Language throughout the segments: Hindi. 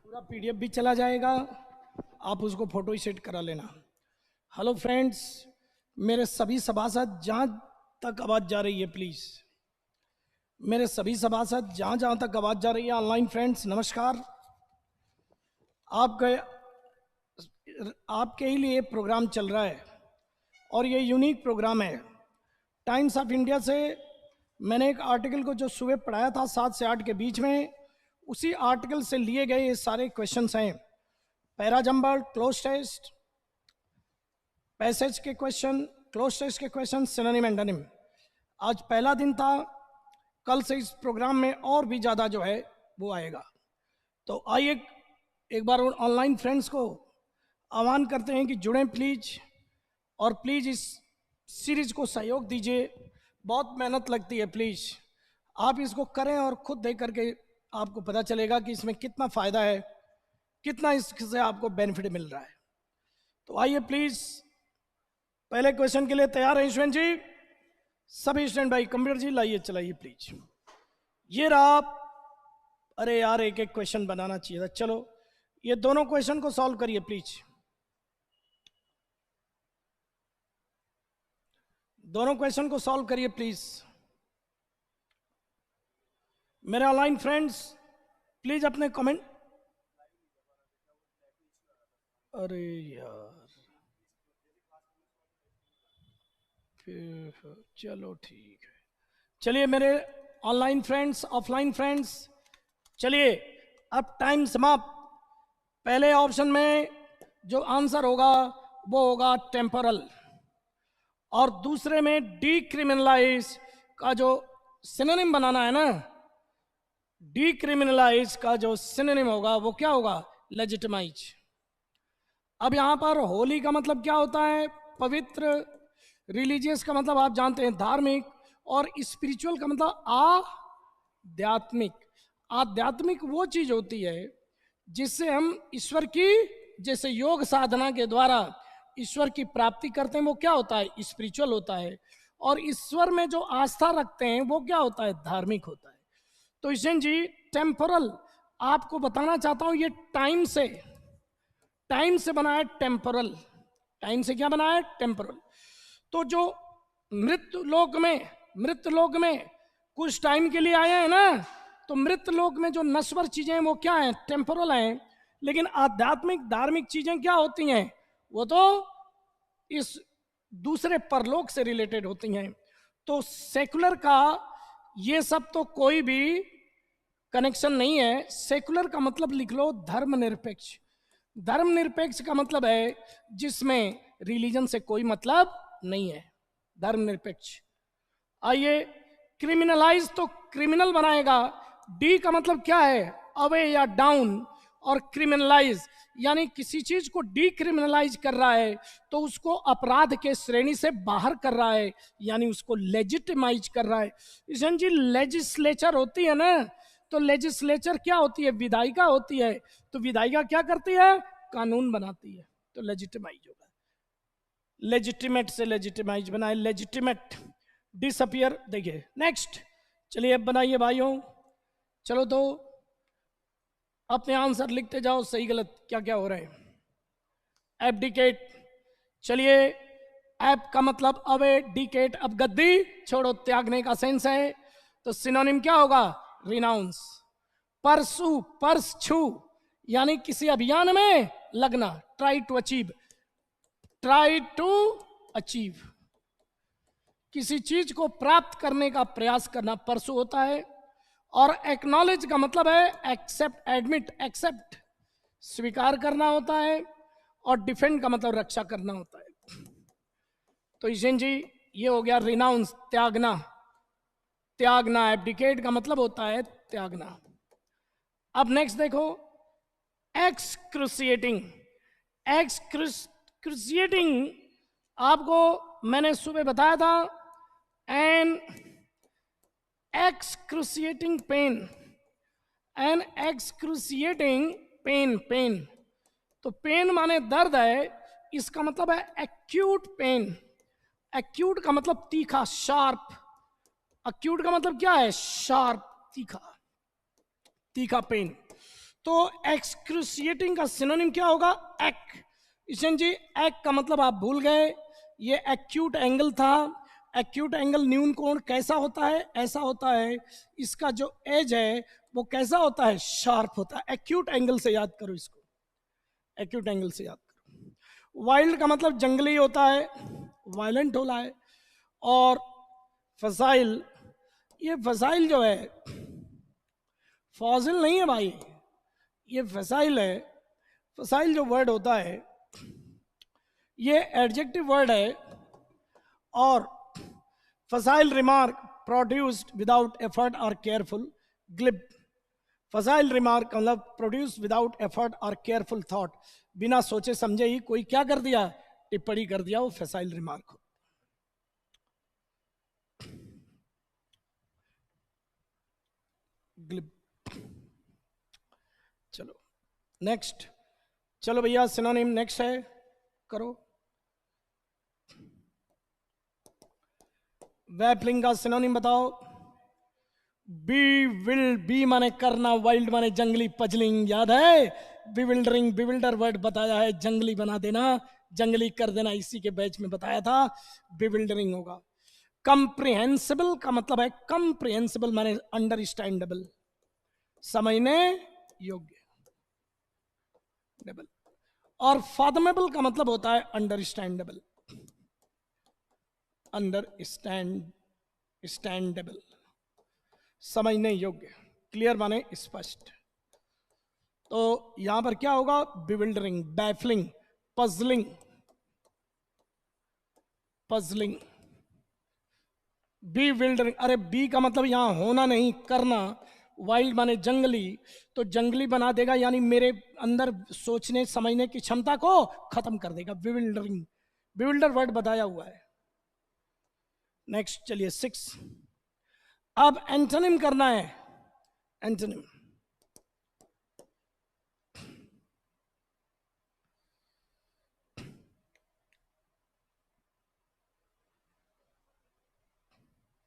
पूरा पीडीएफ भी चला जाएगा, आप उसको फोटो ही सेट करा लेना। हेलो फ्रेंड्स, मेरे सभी सभासद जहाँ तक आवाज़ जा रही है प्लीज़, मेरे सभी सभासद जहाँ जहाँ तक आवाज़ जा रही है, ऑनलाइन फ्रेंड्स नमस्कार। आपके ही लिए प्रोग्राम चल रहा है और ये यूनिक प्रोग्राम है। टाइम्स ऑफ इंडिया से मैंने एक आर्टिकल को जो सुबह पढ़ाया था 7 से 8 के बीच में, उसी आर्टिकल से लिए गए ये सारे क्वेश्चंस हैं। पैराजंबल, क्लोज टेस्ट, पैसेज के क्वेश्चन, क्लोज टेस्ट के क्वेश्चन, सिनोनिम एंटोनिम। आज पहला दिन था, कल से इस प्रोग्राम में और भी ज़्यादा जो है वो आएगा। तो आइए एक बार ऑनलाइन फ्रेंड्स को आह्वान करते हैं कि जुड़ें प्लीज, और प्लीज़ इस सीरीज को सहयोग दीजिए। बहुत मेहनत लगती है, प्लीज़ आप इसको करें और खुद देख करके आपको पता चलेगा कि इसमें कितना फ़ायदा है, कितना इससे आपको बेनिफिट मिल रहा है। तो आइए प्लीज़, पहले क्वेश्चन के लिए तैयार हैं यशवंत जी? सभी स्टूडेंट भाई, कंप्यूटर जी लाइए, चलाइए प्लीज। ये रहा। अरे यार, एक एक क्वेश्चन बनाना चाहिए था। चलो ये दोनों क्वेश्चन को सॉल्व करिए प्लीज, दोनों क्वेश्चन को सॉल्व करिए प्लीज। मेरे ऑनलाइन फ्रेंड्स प्लीज अपने कमेंट। अरे यार, फिर चलो ठीक है। चलिए मेरे ऑनलाइन फ्रेंड्स, ऑफलाइन फ्रेंड्स, चलिए अब टाइम समाप्त। पहले ऑप्शन में जो आंसर होगा वो होगा टेम्पोरल, और दूसरे में डीक्रिमिनलाइज का जो सिनोनिम बनाना है ना, डीक्रिमिनलाइज का जो सिनोनिम होगा वो क्या होगा? लेजिटिमाइज। अब यहां पर होली का मतलब क्या होता है? पवित्र। रिलीजियस का मतलब आप जानते हैं धार्मिक, और स्पिरिचुअल का मतलब आध्यात्मिक। आध्यात्मिक वो चीज होती है जिससे हम ईश्वर की, जैसे योग साधना के द्वारा ईश्वर की प्राप्ति करते हैं, वो क्या होता है? स्पिरिचुअल होता है। और ईश्वर में जो आस्था रखते हैं वो क्या होता है? धार्मिक होता है। तो ईशन जी, टेम्पोरल आपको बताना चाहता हूं, ये टाइम से बना है टेम्पोरल। टाइम से क्या बना है? टेम्पोरल। तो जो मृत लोक में कुछ टाइम के लिए आए हैं ना, तो मृत लोक में जो नश्वर चीजें हैं वो क्या हैं? टेम्पोरल हैं। लेकिन आध्यात्मिक धार्मिक चीजें क्या होती हैं? वो तो इस दूसरे परलोक से रिलेटेड होती हैं। तो सेकुलर का ये सब तो कोई भी कनेक्शन नहीं है। सेकुलर का मतलब लिख लो धर्मनिरपेक्ष। धर्मनिरपेक्ष का मतलब है जिसमें रिलीजन से कोई मतलब नहीं है, धर्मनिरपेक्ष। आइए, क्रिमिनलाइज तो क्रिमिनल बनाएगा। डी का मतलब क्या है? अवे या डाउन। और क्रिमिनलाइज यानी किसी चीज को डीक्रिमिनलाइज कर रहा है तो उसको अपराध के श्रेणी से बाहर कर रहा है, यानी उसको लेजिटिमाइज कर रहा है। ईशन जी, लेजिस्लेचर होती है ना, तो लेजिस्लेचर क्या होती है? विधायिका होती है। तो विधायिका क्या करती है? कानून बनाती है। तो लेजिटिमाइज होगा। लेजिटिमेट से लेजिटिमाइज बनाए, लेजिटिमेट। डिसअपियर। देखिए नेक्स्ट, चलिए अब बनाइए भाइयों। चलो तो अपने आंसर लिखते जाओ, सही गलत क्या क्या हो रहे हैं। एब्डिकेट, चलिए एप का मतलब अवे, डिकेट अब गद्दी छोड़ो, त्यागने का सेंस है। तो सिनोनिम क्या होगा? रिनाउंस। परसू, पर्स छू, यानी किसी अभियान में लगना। Try to achieve, try to achieve, किसी चीज को प्राप्त करने का प्रयास करना, परसू होता है। और एक्नॉलेज का मतलब है एक्सेप्ट, एडमिट, एक्सेप्ट, स्वीकार करना होता है। और डिफेंड का मतलब रक्षा करना होता है। तो ईशन जी, ये हो गया रिनाउंस, त्यागना। त्यागना, एब्डिकेट का मतलब होता है त्यागना। अब नेक्स्ट देखो, एक्सक्रूसिएटिंग। एक्सक्रूसिएटिंग आपको मैंने सुबह बताया था, an excruciating pain, an excruciating pain, pain. तो पेन माने दर्द है, इसका मतलब है एक्यूट पेन। एक्यूट का मतलब तीखा, शार्प। एक्यूट का मतलब क्या है? शार्प, तीखा, तीखा पेन। तो एक्सक्रूसिएटिंग का सिनोनिम क्या होगा? एक्। ईशन जी, एक् का मतलब आप भूल गए, ये एक्यूट एंगल था। एक्यूट एंगल न्यून कोण कैसा होता है? ऐसा होता है। इसका जो एज है वो कैसा होता है? शार्प होता है। एक्यूट एंगल से याद करो इसको, एक्यूट एंगल से याद करो। वाइल्ड का मतलब जंगली होता है, वायलेंट होला है। और फसाइल, ये फसाइल जो है, फॉजिल नहीं है भाई, ये फसाइल है। फसाइल जो वर्ड होता है ये एडजेक्टिव वर्ड है। और फसाइल रिमार्क प्रोड्यूस्ड विदाउट एफर्ट और केयरफुल ग्लिप। फसाइल रिमार्क मतलब प्रोड्यूस विदाउट एफर्ट और केयरफुल थॉट, बिना सोचे समझे ही कोई क्या कर दिया? टिप्पणी कर दिया, वो फसाइल रिमार्क हो। ग्लिप। चलो नेक्स्ट, चलो भैया सिनोनिम नेक्स्ट है, करो। वैपलिंग का सिनोनिम बताओ। बी विल, बी माने करना, वाइल्ड माने जंगली, पजलिंग याद है? बिविल्डरिंग, बिविल्डर वर्ड बताया है, जंगली बना देना, जंगली कर देना, इसी के बैच में बताया था, बिविल्डरिंग होगा। कंप्रिहेंसिबल का मतलब है, कंप्रिहेंसिबल माने अंडरस्टैंडेबल, समझने योग्य। और फादमेबल का मतलब होता है अंडरस्टैंडेबल, स्टैंडेबल, समझने योग्य, क्लियर माने स्पष्ट। तो यहां पर क्या होगा? Bewildering, baffling, puzzling, puzzling, bewildering. अरे बी का मतलब यहां होना नहीं, करना। वाइल्ड माने जंगली, तो जंगली बना देगा, यानी मेरे अंदर सोचने समझने की क्षमता को खत्म कर देगा। बिविल्डरिंग, बिविल्डर वर्ड बताया हुआ है। नेक्स्ट चलिए 6। अब एंटोनिम करना है, एंटोनिम।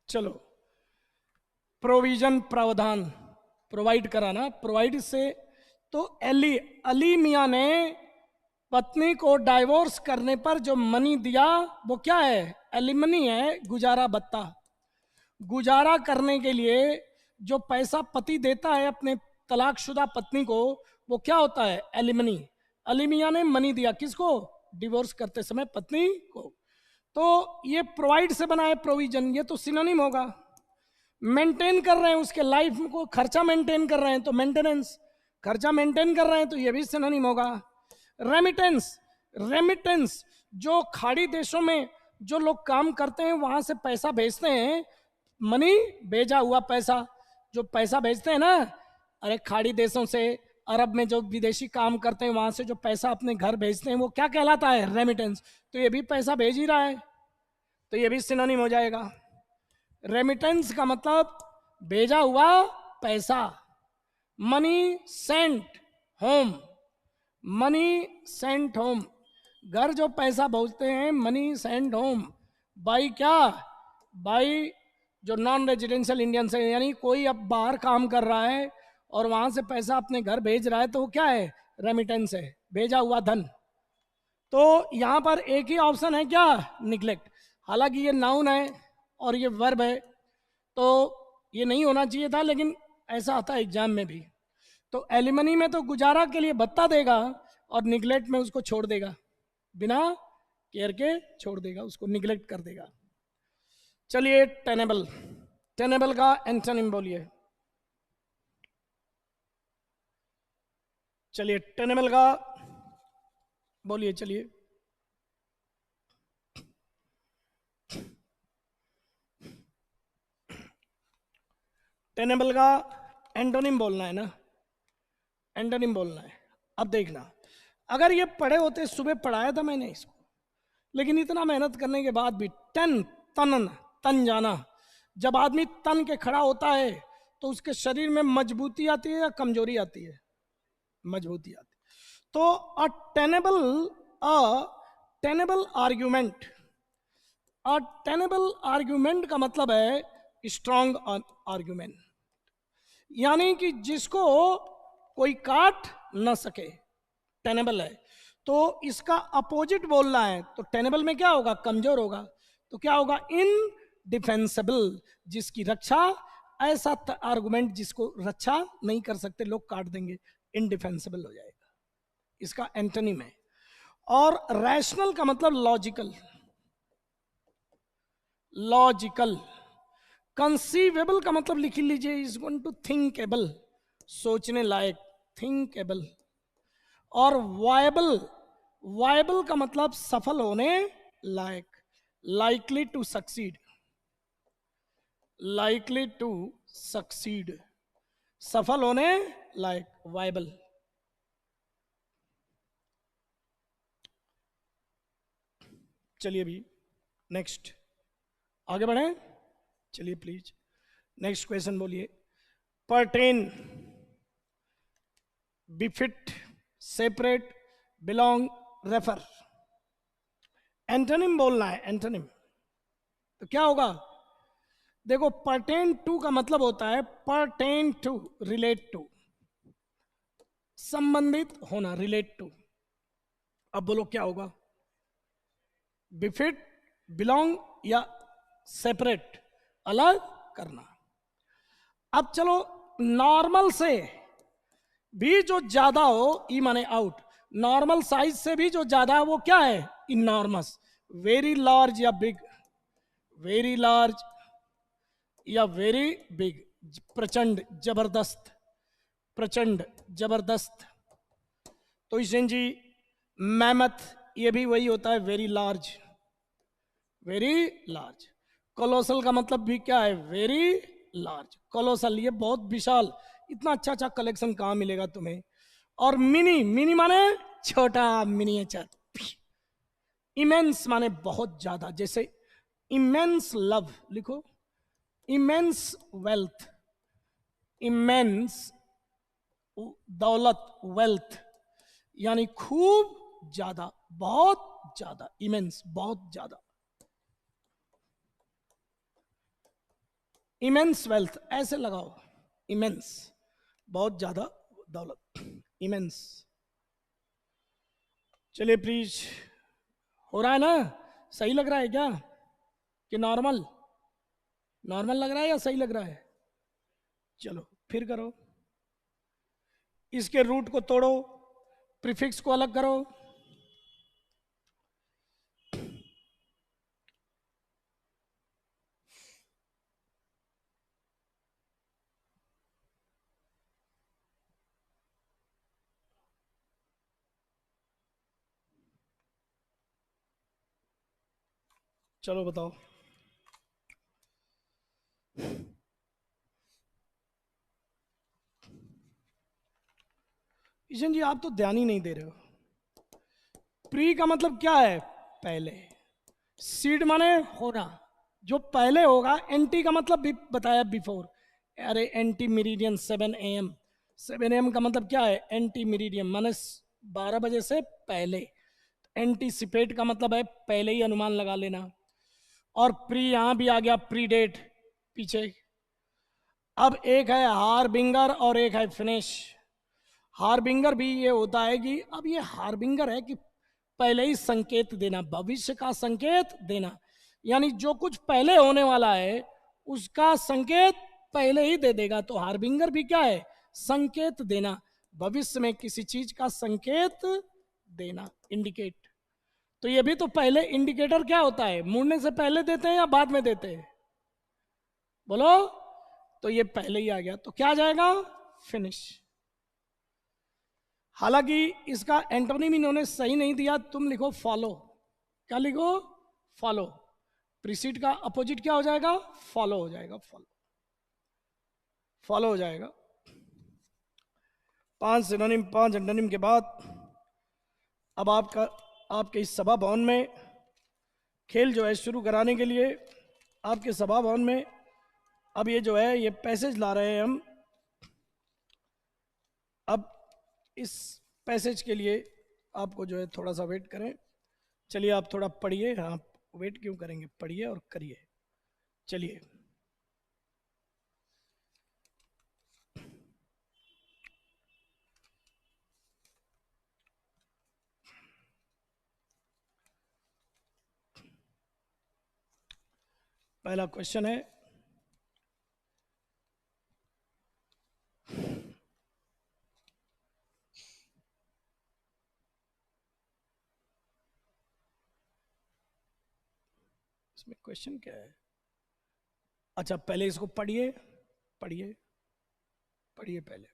चलो, प्रोविजन, प्रावधान, प्रोवाइड कराना, प्रोवाइड से तो अली मियां ने पत्नी को डाइवोर्स करने पर जो मनी दिया वो क्या है? एलिमनी है, गुजारा भत्ता। गुजारा करने के लिए जो पैसा पति देता है अपने तलाकशुदा पत्नी को, वो क्या होता है? एलिमनी। अली मियां ने मनी दिया किसको? डिवोर्स करते समय पत्नी को। तो ये प्रोवाइड से बना है, प्रोविजन, ये तो सिनोनिम होगा। मेंटेन कर रहे हैं उसके लाइफ को, खर्चा मेंटेन कर रहे हैं तो मेंटेनेंस, खर्चा मेंटेन कर रहे हैं तो ये भी सिनोनिम होगा। रेमिटेंस, रेमिटेंस जो खाड़ी देशों में जो लोग काम करते हैं वहां से पैसा भेजते हैं, मनी, भेजा हुआ पैसा, जो पैसा भेजते हैं ना, अरे खाड़ी देशों से, अरब में जो विदेशी काम करते हैं वहां से जो पैसा अपने घर भेजते हैं वो क्या कहलाता है? रेमिटेंस। तो ये भी पैसा भेज ही रहा है, तो ये भी सिनोनिम हो जाएगा। रेमिटेंस का मतलब भेजा हुआ पैसा। Money sent home, money sent home, घर जो पैसा भेजते हैं, मनी सेंट होम बाई क्या? बाई जो नॉन रेजिडेंशियल इंडियंस है, यानी कोई अब बाहर काम कर रहा है और वहां से पैसा अपने घर भेज रहा है, तो वो क्या है? रेमिटेंस है, भेजा हुआ धन। तो यहां पर एक ही ऑप्शन है क्या? निग्लेक्ट। हालांकि ये नाउन है और ये वर्ब है, तो ये नहीं होना चाहिए था, लेकिन ऐसा आता है एग्जाम में भी। तो एलिमनी में तो गुजारा के लिए भत्ता देगा और निग्लेक्ट में उसको छोड़ देगा, बिना केयर के छोड़ देगा, उसको निग्लेक्ट कर देगा। चलिए टेनेबल, टेनेबल का एंटोनिम बोलिए। चलिए टेनेबल का बोलिए, चलिए। टेनेबल का एंटोनिम बोलना है ना, एंटोनिम बोलना है। अब देखना, अगर ये पढ़े होते, सुबह पढ़ाया था मैंने इसको, लेकिन इतना मेहनत करने के बाद भी तन जाना, जब आदमी तन के खड़ा होता है तो उसके शरीर में मजबूती आती है या कमजोरी आती है? मजबूती आती है। तो अ टेनेबल आर्ग्यूमेंट, अ टेनेबल आर्ग्यूमेंट का मतलब है स्ट्रॉन्ग आर्ग्यूमेंट, यानी कि जिसको कोई काट ना सके, टेनेबल है। तो इसका अपोजिट बोलना है तो टेनेबल में क्या होगा, कमजोर होगा। तो क्या होगा, इनडिफेंसिबल, जिसकी रक्षा, ऐसा आर्गुमेंट जिसको रक्षा नहीं कर सकते, लोग काट देंगे, इनडिफेंसिबल हो जाएगा, इसका एंटोनिम है। और रैशनल का मतलब लॉजिकल, लॉजिकल। कंसीवेबल का मतलब लिख लीजिए, इज गोइंग टू थिंकेबल, सोचने लायक, थिंकेबल। और वायबल, वायबल का मतलब सफल होने लायक, likely to succeed, likely to succeed, सफल होने लायक, वायबल। चलिए भी नेक्स्ट आगे बढ़े, चलिए प्लीज नेक्स्ट क्वेश्चन बोलिए। Pertain, befit, separate, belong, refer. Antonym बोलना है, एंटोनिम। तो क्या होगा, देखो पर्टेन टू का मतलब होता है पर्टेन टू, रिलेट टू, संबंधित होना, रिलेट टू। अब बोलो क्या होगा, बिफिट, बिलोंग या सेपरेट, अलग करना। अब चलो नॉर्मल से भी जो ज्यादा हो, ई माने आउट, नॉर्मल साइज से भी जो ज्यादा है वो क्या है, इनॉर्मस। वेरी लार्ज या बिग, वेरी लार्ज या वेरी बिग, प्रचंड, जबरदस्त, प्रचंड, जबरदस्त। तो ईशन जी मैमथ, ये भी वही होता है, very large, very large. Colossal का मतलब भी क्या है, वेरी लार्ज, कोलोसल, ये बहुत विशाल, इतना अच्छा अच्छा कलेक्शन कहाँ मिलेगा तुम्हें। और मिनी, मिनी माने छोटा, मिनिएचर। इमेंस माने बहुत ज्यादा, जैसे इमेंस लव लिखो, इमेंस वेल्थ, इमेंस दौलत, वेल्थ यानी खूब ज्यादा, बहुत ज्यादा, इमेंस बहुत ज्यादा, इमेंस वेल्थ ऐसे लगाओ, इमेंस बहुत ज्यादा दौलत, इमेंस। चलिए प्लीज, हो रहा है ना, सही लग रहा है क्या कि नॉर्मल, नॉर्मल लग रहा है या सही लग रहा है? चलो फिर करो, इसके रूट को तोड़ो, प्रीफिक्स को अलग करो। चलो बताओ, ईशन जी आप तो ध्यान ही नहीं दे रहे हो। प्री का मतलब क्या है, पहले, सीड माने होना, जो पहले होगा। एंटी का मतलब भी बताया बिफोर, अरे एंटी मेरिडियन 7 AM, 7 AM का मतलब क्या है, एंटी मेरिडियन माने 12 बजे से पहले। एंटीसिपेट का मतलब है पहले ही अनुमान लगा लेना। और प्री यहां भी आ गया, प्री डेट, पीछे। अब एक है हारबिंगर और एक है फिनिश। हारबिंगर भी ये होता है कि, अब ये हारबिंगर है कि पहले ही संकेत देना, भविष्य का संकेत देना, यानी जो कुछ पहले होने वाला है उसका संकेत पहले ही दे देगा। तो हारबिंगर भी क्या है, संकेत देना, भविष्य में किसी चीज का संकेत देना, इंडिकेट। तो ये भी तो पहले, इंडिकेटर क्या होता है, मुड़ने से पहले देते हैं या बाद में देते हैं, बोलो। तो ये पहले ही आ गया, तो क्या आ जाएगा, फिनिश। हालांकि इसका एंटोनिम इन्होंने सही नहीं दिया, तुम लिखो फॉलो। क्या लिखो, फॉलो। प्रीसीड का अपोजिट क्या हो जाएगा, फॉलो हो जाएगा, फॉलो, फॉलो हो जाएगा। 5 सिनोनिम, 5 एंटोनिम के बाद अब आपका, आपके इस सभा भवन में खेल जो है शुरू कराने के लिए, आपके सभा भवन में अब ये जो है ये पैसेज ला रहे हैं हम। अब इस पैसेज के लिए आपको जो है थोड़ा सा वेट करें। चलिए आप थोड़ा पढ़िए, हाँ वेट क्यों करेंगे, पढ़िए और करिए। चलिए, पहला क्वेश्चन है, इसमें क्वेश्चन क्या है? अच्छा पहले इसको पढ़िए, पढ़िए, पढ़िए पहले,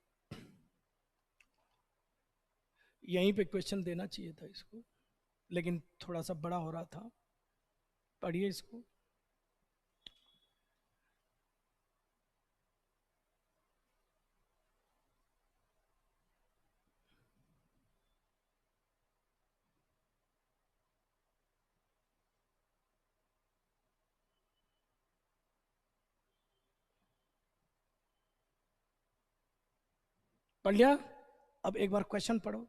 यहीं पे क्वेश्चन देना चाहिए था इसको, लेकिन थोड़ा सा बड़ा हो रहा था। पढ़िए इसको। पढ़ लिया? अब एक बार क्वेश्चन पढ़ो।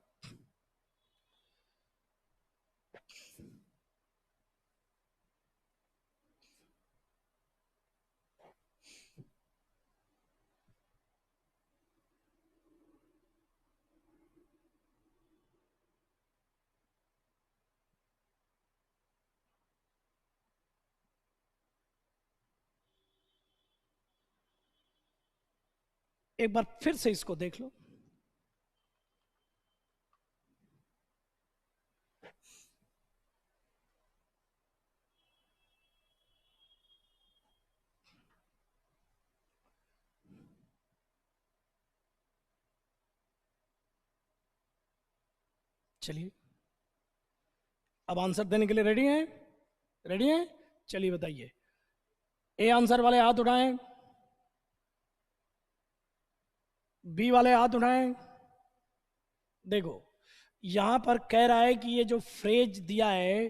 एक बार फिर से इसको देख लो। चलिए, अब आंसर देने के लिए रेडी हैं? रेडी हैं? चलिए बताइए। ए आंसर वाले हाथ उठाएं, बी वाले हाथ उठाएं। देखो, यहां पर कह रहा है कि ये जो फ्रेज दिया है,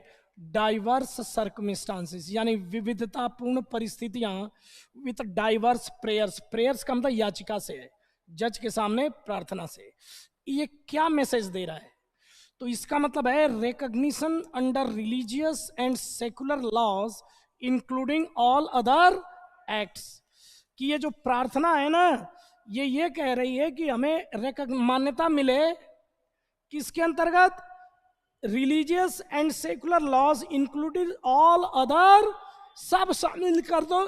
डाइवर्स सर्कमिस्टांसेस, यानी विविधतापूर्ण परिस्थितियां विथ डाइवर्स प्रेयर्स। प्रेयर्स का मतलब याचिका से है, जज के सामने प्रार्थना से। ये क्या मैसेज दे रहा है? तो इसका मतलब है recognition under religious and secular laws including all other acts. कि ये जो प्रार्थना है ना, ये कह रही है कि हमें मान्यता मिले किसके अंतर्गत? Religious and secular laws included all other, सब शामिल कर दो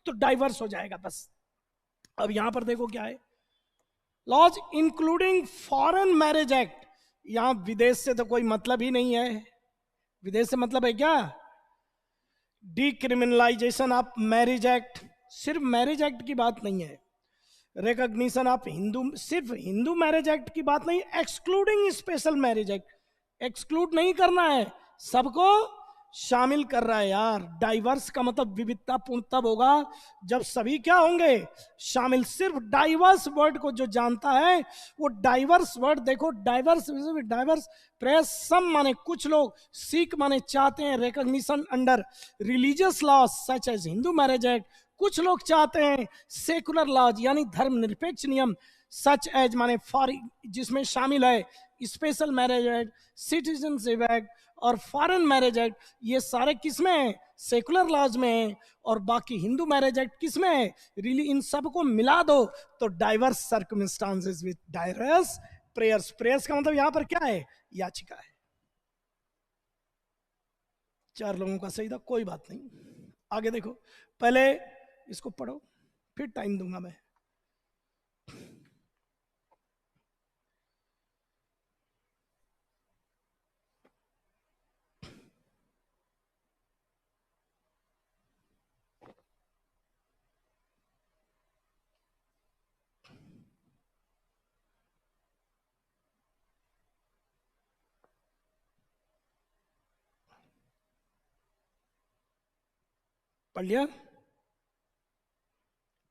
तो डाइवर्स हो जाएगा बस। अब यहां पर देखो क्या है, laws including foreign marriage act. यहां विदेश से तो कोई मतलब ही नहीं है। विदेश से मतलब है क्या? Decriminalisation of marriage act. सिर्फ मैरिज एक्ट की बात नहीं है। रिकॉग्निशन ऑफ हिंदू, सिर्फ हिंदू मैरिज एक्ट की बात नहीं, excluding special marriage act. Exclude नहीं करना है, सबको शामिल कर रहा है यार। डाइवर्स का मतलब विविधतापूर्ण तब होगा जब सभी क्या होंगे? शामिल। सिर्फ डाइवर्स वर्ड को जो जानता है वो डाइवर्स वर्ड देखो, डाइवर्स, डाइवर्स प्रेस, सम माने कुछ लोग, सीख माने चाहते हैं recognition under religious law such as Hindu marriage act. कुछ लोग चाहते हैं सेकुलर लॉज यानी धर्मनिरपेक्ष नियम, सच एज माने फॉर, जिसमें शामिल है special marriage act, citizenship act और फॉरेन मैरिज एक्ट। ये सारे किसमें है? सेकुलर लॉज में है। और बाकी हिंदू मैरिज एक्ट किसमें है? रिली। इन सबको मिला दो तो diverse circumstances with diverse prayers. Prayers का मतलब यहां पर क्या है? याचिका है। चार लोगों का सही था, कोई बात नहीं। आगे देखो, पहले इसको पढ़ो, फिर टाइम दूंगा मैं। पढ़ लिया?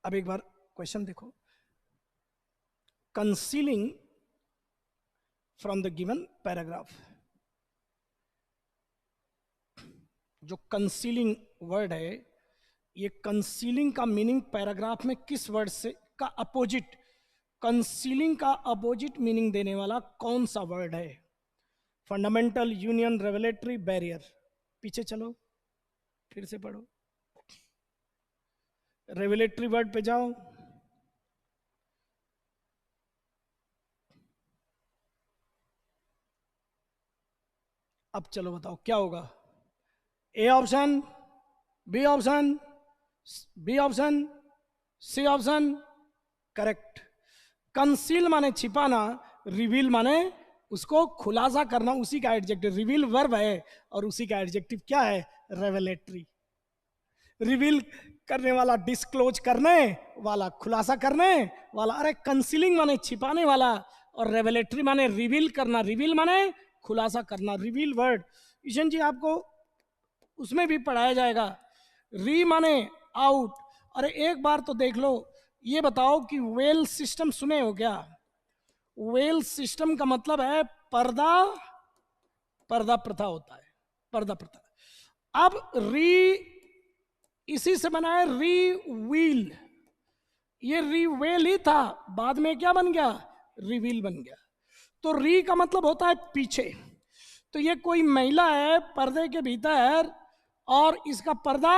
अब एक बार क्वेश्चन देखो। Concealing from the given paragraph. जो कंसीलिंग वर्ड है, ये कंसीलिंग का मीनिंग पैराग्राफ में किस वर्ड से का अपोजिट, कंसीलिंग का अपोजिट मीनिंग देने वाला कौन सा वर्ड है? Fundamental, union, revelatory, barrier. पीछे चलो, फिर से पढ़ो। रेवलेटरी वर्ड पे जाओ। अब चलो बताओ क्या होगा? A option, B option, B option, C option, correct. Conceal माने छिपाना, रिवील माने उसको खुलासा करना, उसी का एडजेक्टिव। रिवील वर्ब है और उसी का एडजेक्टिव क्या है? रेवेलेटरी। रिवील करने वाला, डिस्क्लोज करने वाला, खुलासा करने वाला। अरे कंसीलिंग माने छिपाने वाला, और रेवेलेटरी माने रिवील करना। रिवील माने खुलासा करना, रिवील वर्ड। ईशन जी आपको उसमें भी पढ़ाया जाएगा। री माने आउट। अरे एक बार तो देख लो, ये बताओ कि वेल सिस्टम सुने हो क्या? वेल सिस्टम का मतलब है पर्दा, पर्दा प्रथा होता है, पर्दा प्रथा। अब री इसी से बना है री व्हील। ये रीवेल ही था, बाद में क्या बन गया? रिवील बन गया। तो री का मतलब होता है पीछे। तो ये कोई महिला है पर्दे के भीतर और इसका पर्दा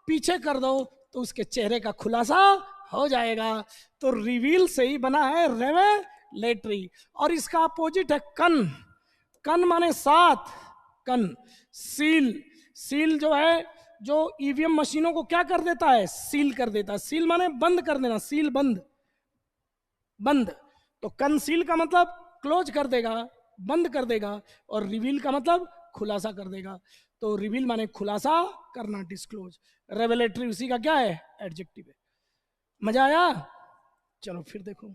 पीछे कर दो तो उसके चेहरे का खुलासा हो जाएगा। तो रिवील से ही बना है रेवेलेटरी। और इसका अपोजिट है कन। कन माने साथ, कन। सील, सील जो है, जो ईवीएम मशीनों को क्या कर देता है? सील कर देता है। सील माने बंद कर देना, सील बंद, बंद। तो कंसील का मतलब क्लोज कर देगा, बंद कर देगा, और रिवील का मतलब खुलासा कर देगा। तो रिवील माने खुलासा करना, डिस्क्लोज। रेवेलेटरी उसी का क्या है? एडजेक्टिव है। मजा आया? चलो फिर देखो।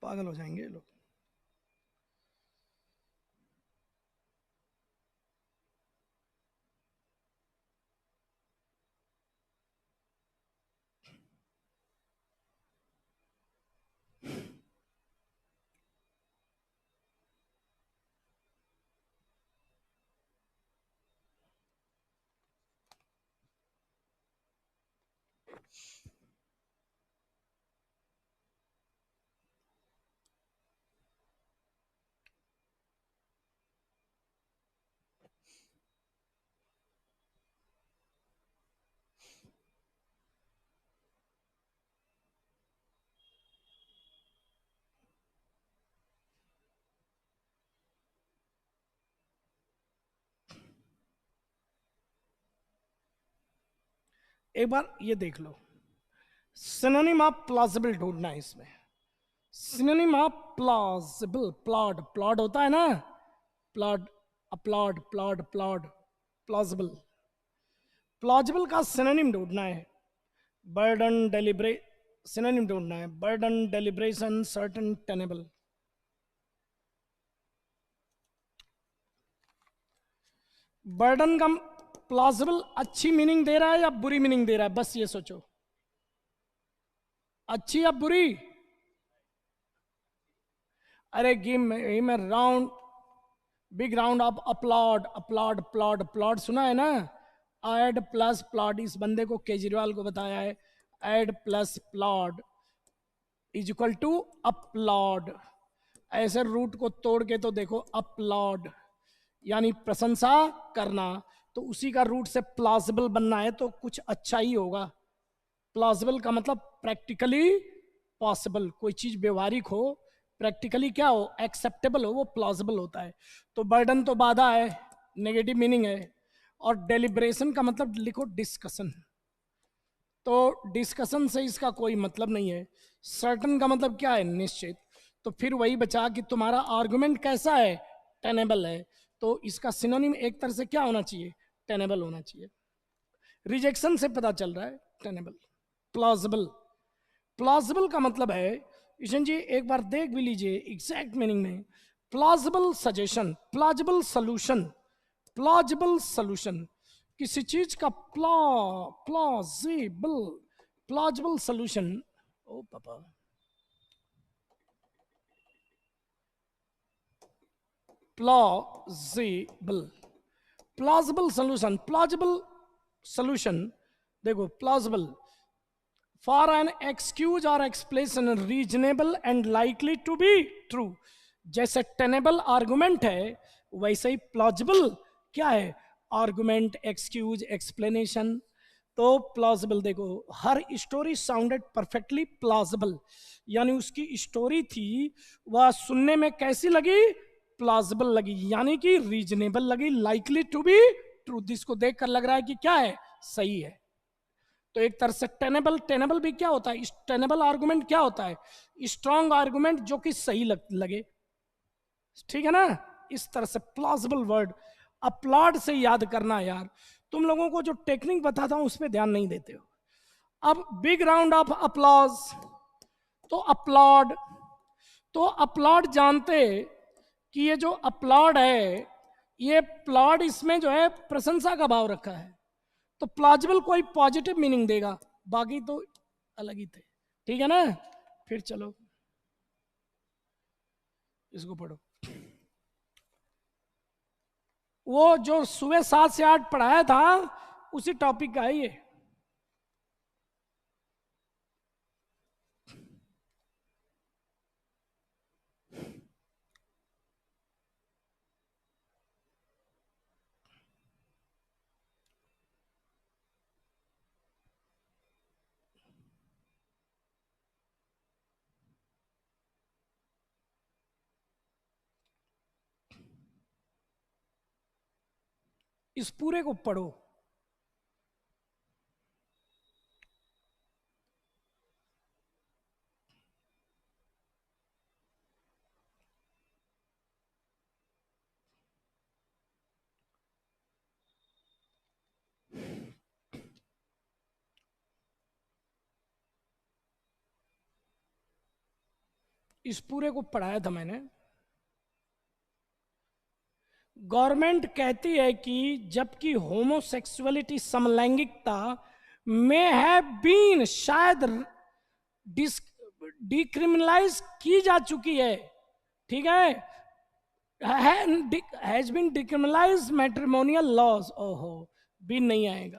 पागल हो जाएंगे लोग। एक बार ये देख लो, सिनोनिम ऑफ प्लॉजिबल ढूंढना है इसमें। Synonym of plausible, plod, plod होता है ना, plod, applaud, plod, plod, plausible. Plausible का सिनोनिम ढूंढना है। बर्डन, डेलिब्रे, सिनोनिम ढूंढना है। Burden, deliberation, certain, tenable. Burden का प्लॉजिबल अच्छी मीनिंग दे रहा है या बुरी मीनिंग दे रहा है? बस ये सोचो, अच्छी या बुरी? अरे give him a round, big round of applaud. Applaud, plod, plod सुना है ना? एड प्लस प्लॉड, इस बंदे को केजरीवाल को बताया है। Ad plus plod is equal to applaud. ऐसे रूट को तोड़ के तो देखो, अपलॉड यानी प्रशंसा करना। तो उसी का रूट से प्लॉजिबल बनना है, तो कुछ अच्छा ही होगा। प्लॉजिबल का मतलब प्रैक्टिकली पॉसिबल, कोई चीज व्यवहारिक हो, प्रैक्टिकली क्या हो? एक्सेप्टेबल हो, वो प्लॉजिबल होता है। तो बर्डन तो बाधा है, नेगेटिव मीनिंग है। और डेलिब्रेशन का मतलब लिखो डिस्कशन, तो डिस्कशन से इसका कोई मतलब नहीं है। सर्टन का मतलब क्या है? निश्चित। तो फिर वही बचा कि तुम्हारा आर्गुमेंट कैसा है? टेनेबल है। तो इसका सिनोनिम एक तरह से क्या होना चाहिए? टेनेबल होना चाहिए। रिजेक्शन से पता चल रहा है टेनेबल। प्लॉजिबल, प्लॉजिबल का मतलब है, ईशन जी एक बार देख भी लीजिए एग्जैक्ट मीनिंग में। Plausible suggestion, plausible solution, plausible solution, किसी चीज का प्लॉजिबल, प्लॉजिबल सॉल्यूशन। ओ पापा, plausible, plausible solution, plausible solution. देखो प्लॉजिबल, फॉर एन एक्सक्यूज और explanation reasonable and likely to be true. जैसे टेनेबल आर्गुमेंट है, वैसे ही प्लॉजिबल क्या है? Argument, excuse, explanation. तो प्लॉजिबल देखो, हर स्टोरी साउंडेड परफेक्टली प्लॉजिबल, यानी उसकी स्टोरी थी वह सुनने में कैसी लगी? प्लॉजिबल लगी, यानी कि रीजनेबल लगी, लाइकली टू बी ट्रू, जिसको देखकर लग रहा है कि क्या है, सही है। तो एक तरह से टेनेबल, टेनेबल भी क्या होता है, टेनेबल आर्गुमेंट क्या होता है, स्ट्रॉन्ग आर्गुमेंट जो कि सही लगे, ठीक है ना। इस तरह से प्लॉजिबल वर्ड, अपलॉड से याद करना यार, तुम लोगों को जो टेक्निक बताता हूं उस पर ध्यान नहीं देते हो। अब बिग राउंड ऑफ अपलॉज, तो अपलॉड, तो अपलॉड जानते कि ये जो अपलॉड है, ये प्लॉड, इसमें जो है प्रशंसा का भाव रखा है, तो प्लॉजिबल कोई पॉजिटिव मीनिंग देगा, बाकी तो अलग ही थे, ठीक है ना। फिर चलो इसको पढ़ो, वो जो सुबह 7 से 8 पढ़ाया था उसी टॉपिक का है ये। इस पूरे को पढ़ो। इस पूरे को पढ़ाया था मैंने। गवर्नमेंट कहती है कि जबकि होमोसेक्सुअलिटी, समलैंगिकता में है बीन, शायद डिक्रिमिनलाइज की जा चुकी है, ठीक है, has been decriminalise matrimonial laws, ओहो बीन नहीं आएगा,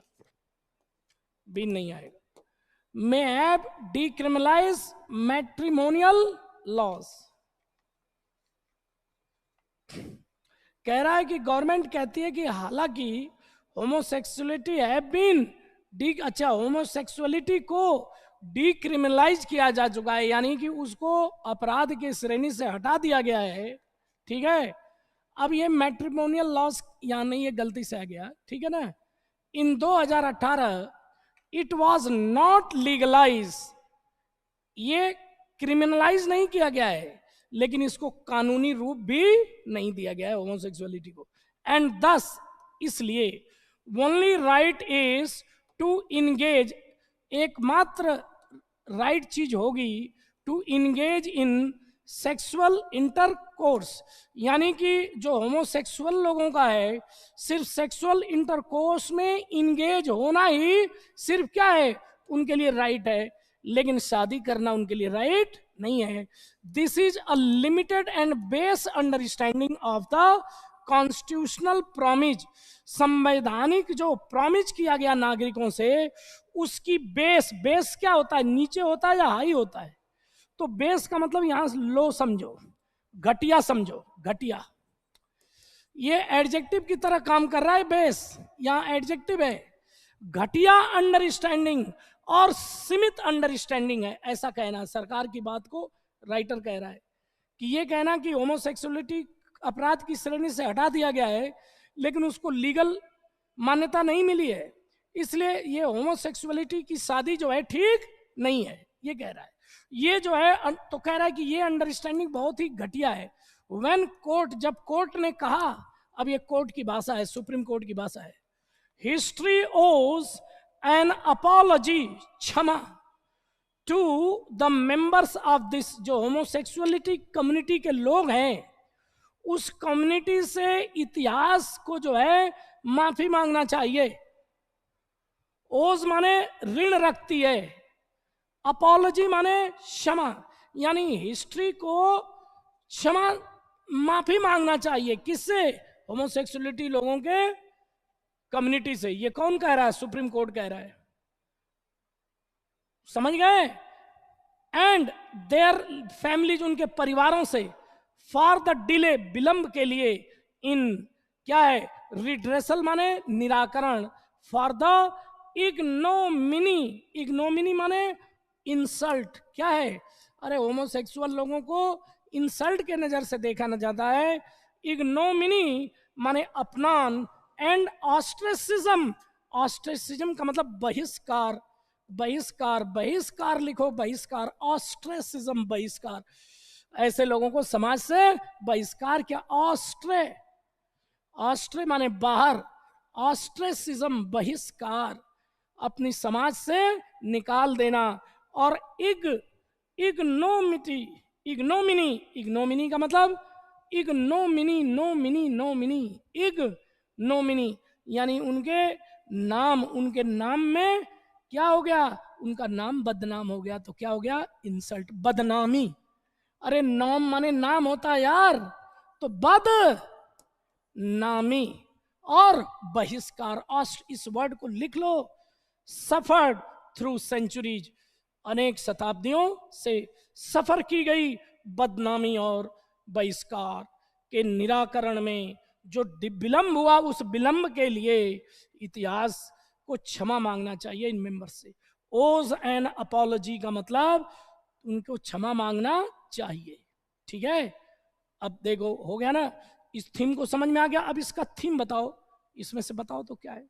बीन नहीं आएगा, may have decriminalise matrimonial laws. कह रहा है कि गवर्नमेंट कहती है कि हालांकि होमोसेक्सुअलिटी है बीन अच्छा, होमोसेक्सुअलिटी को डिक्रिमिनलाइज किया जा चुका है, यानी कि उसको अपराध की श्रेणी से हटा दिया गया है, ठीक है। अब ये मैट्रिमोनियल लॉस यहां नहीं, ये गलती से आ गया, ठीक है ना। इन 2018 इट वाज नॉट लीगलाइज, ये क्रिमिनलाइज नहीं किया गया है, लेकिन इसको कानूनी रूप भी नहीं दिया गया है होमोसेक्सुअलिटी को। एंड दस, इसलिए only right is to engage, एकमात्र राइट चीज होगी to engage in sexual intercourse, यानी कि जो होमोसेक्सुअल लोगों का है, सिर्फ सेक्सुअल इंटरकोर्स में इंगेज होना ही सिर्फ क्या है, उनके लिए राइट है, लेकिन शादी करना उनके लिए राइट नहीं है। This is a limited and base understanding of the constitutional promise, संवैधानिक जो प्रॉमिज किया गया नागरिकों से, उसकी बेस, बेस क्या होता है, नीचे होता है या हाई होता है, तो बेस का मतलब यहां लो समझो, घटिया समझो, घटिया, ये एडजेक्टिव की तरह काम कर रहा है, बेस यहां एडजेक्टिव है, घटिया अंडरस्टैंडिंग और सीमित अंडरस्टैंडिंग है, ऐसा कहना सरकार की बात को राइटर कह रहा है कि ये कहना कि होमोसेक्सुअलिटी अपराध की श्रेणी से हटा दिया गया है, लेकिन उसको लीगल मान्यता नहीं मिली है, इसलिए ये होमोसेक्सुअलिटी की शादी जो है ठीक नहीं है, ये कह रहा है। ये जो है तो कह रहा है कि ये अंडरस्टैंडिंग बहुत ही घटिया है। व्हेन कोर्ट, जब कोर्ट ने कहा, अब ये कोर्ट की भाषा है, सुप्रीम कोर्ट की भाषा है, हिस्ट्री ओज एन अपॉलॉजी, क्षमा, to the members of this, जो होमोसेक्सुअलिटी कम्युनिटी के लोग हैं, उस कम्युनिटी से इतिहास को जो है माफी मांगना चाहिए। ओज माने ऋण रखती है, अपॉलॉजी माने क्षमा, यानी हिस्ट्री को क्षमा, माफी मांगना चाहिए, किससे, होमोसेक्सुअलिटी लोगों के कम्युनिटी से। ये कौन कह रहा है, सुप्रीम कोर्ट कह रहा है, समझ गए। एंड देयर फैमिलीज, उनके परिवारों से, फॉर द डिले, विलंब के लिए, इन क्या है, रिड्रेसल माने निराकरण, फॉर द इग्नोमिनी, इग्नोमिनी माने इंसल्ट, क्या है, अरे होमोसेक्सुअल लोगों को इंसल्ट के नजर से देखा न जाता है, इग्नोमिनी माने अपमान, एंड ऑस्ट्रेसिज्म, ऑस्ट्रेसिज्म का मतलब बहिष्कार, बहिष्कार, बहिष्कार लिखो, बहिष्कार, ऑस्ट्रेसिज्म बहिष्कार, ऐसे लोगों को समाज से बहिष्कार क्या, ऑस्ट्रे, ऑस्ट्रे माने बाहर, ऑस्ट्रेसिज्म बहिष्कार, अपनी समाज से निकाल देना। और इग्नोमिटी, इग्नोमिनी, इग्नोमिनी का मतलब इग्नोमिनी, नोमिनी, नोमिनी, इग्नोमिनी यानी उनके नाम, उनके नाम में क्या हो गया, उनका नाम बदनाम हो गया। तो क्या हो गया, इंसल्ट, बदनामी। अरे नाम माने नाम होता है यार, तो बद नामी और बहिष्कार, इस वर्ड को लिख लो, सफर्ड थ्रू सेंचुरीज, अनेक शताब्दियों से सफर की गई बदनामी और बहिष्कार के निराकरण में जो विलंब हुआ, उस विलंब के लिए इतिहास को क्षमा मांगना चाहिए इन मेंबर से। ओज एन अपॉलॉजी का मतलब उनको क्षमा मांगना चाहिए। ठीक है, अब देखो हो गया ना, इस थीम को समझ में आ गया। अब इसका थीम बताओ, इसमें से बताओ तो क्या है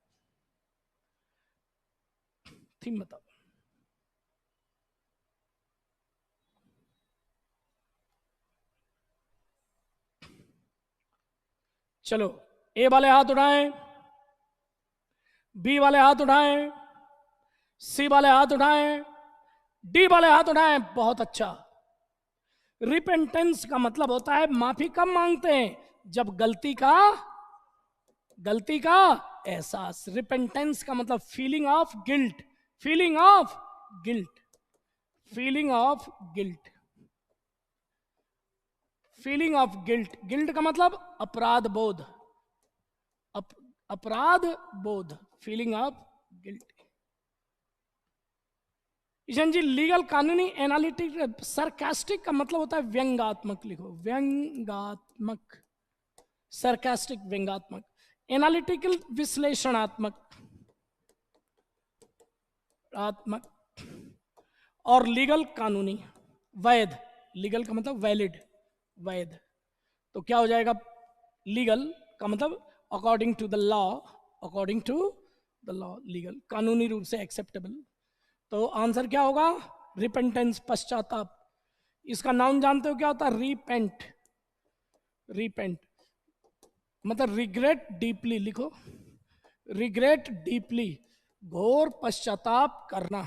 थीम, बताओ। चलो, ए वाले हाथ उठाएं, बी वाले हाथ उठाएं, सी वाले हाथ उठाएं, डी वाले हाथ उठाएं। बहुत अच्छा। रिपेंटेंस का मतलब होता है माफी कब मांगते हैं, जब गलती का एहसास। रिपेंटेंस का मतलब feeling of guilt, feeling of guilt, feeling of guilt, feeling of guilt. Guilt का मतलब अपराध बोध, अपराध बोध, feeling of guilt. Ishan ji, legal, कानूनी, एनालिटिक, सरकास्टिक का मतलब होता है व्यंगात्मक, लिखो व्यंगात्मक, सरकास्टिक व्यंगात्मक, एनालिटिकल विश्लेषणात्मक, आत्मक, और लीगल कानूनी, वैध, लीगल का मतलब वैलिड, वैध। तो क्या हो जाएगा, लीगल का मतलब according to the law, according to the law, legal, कानूनी रूप से एक्सेप्टेबल। तो आंसर क्या होगा, रिपेंटेंस, पश्चाताप। इसका नाउन जानते हो क्या होता है, रीपेंट, रीपेंट मतलब रिग्रेट डीपली, लिखो रिग्रेट डीपली, घोर पश्चाताप करना,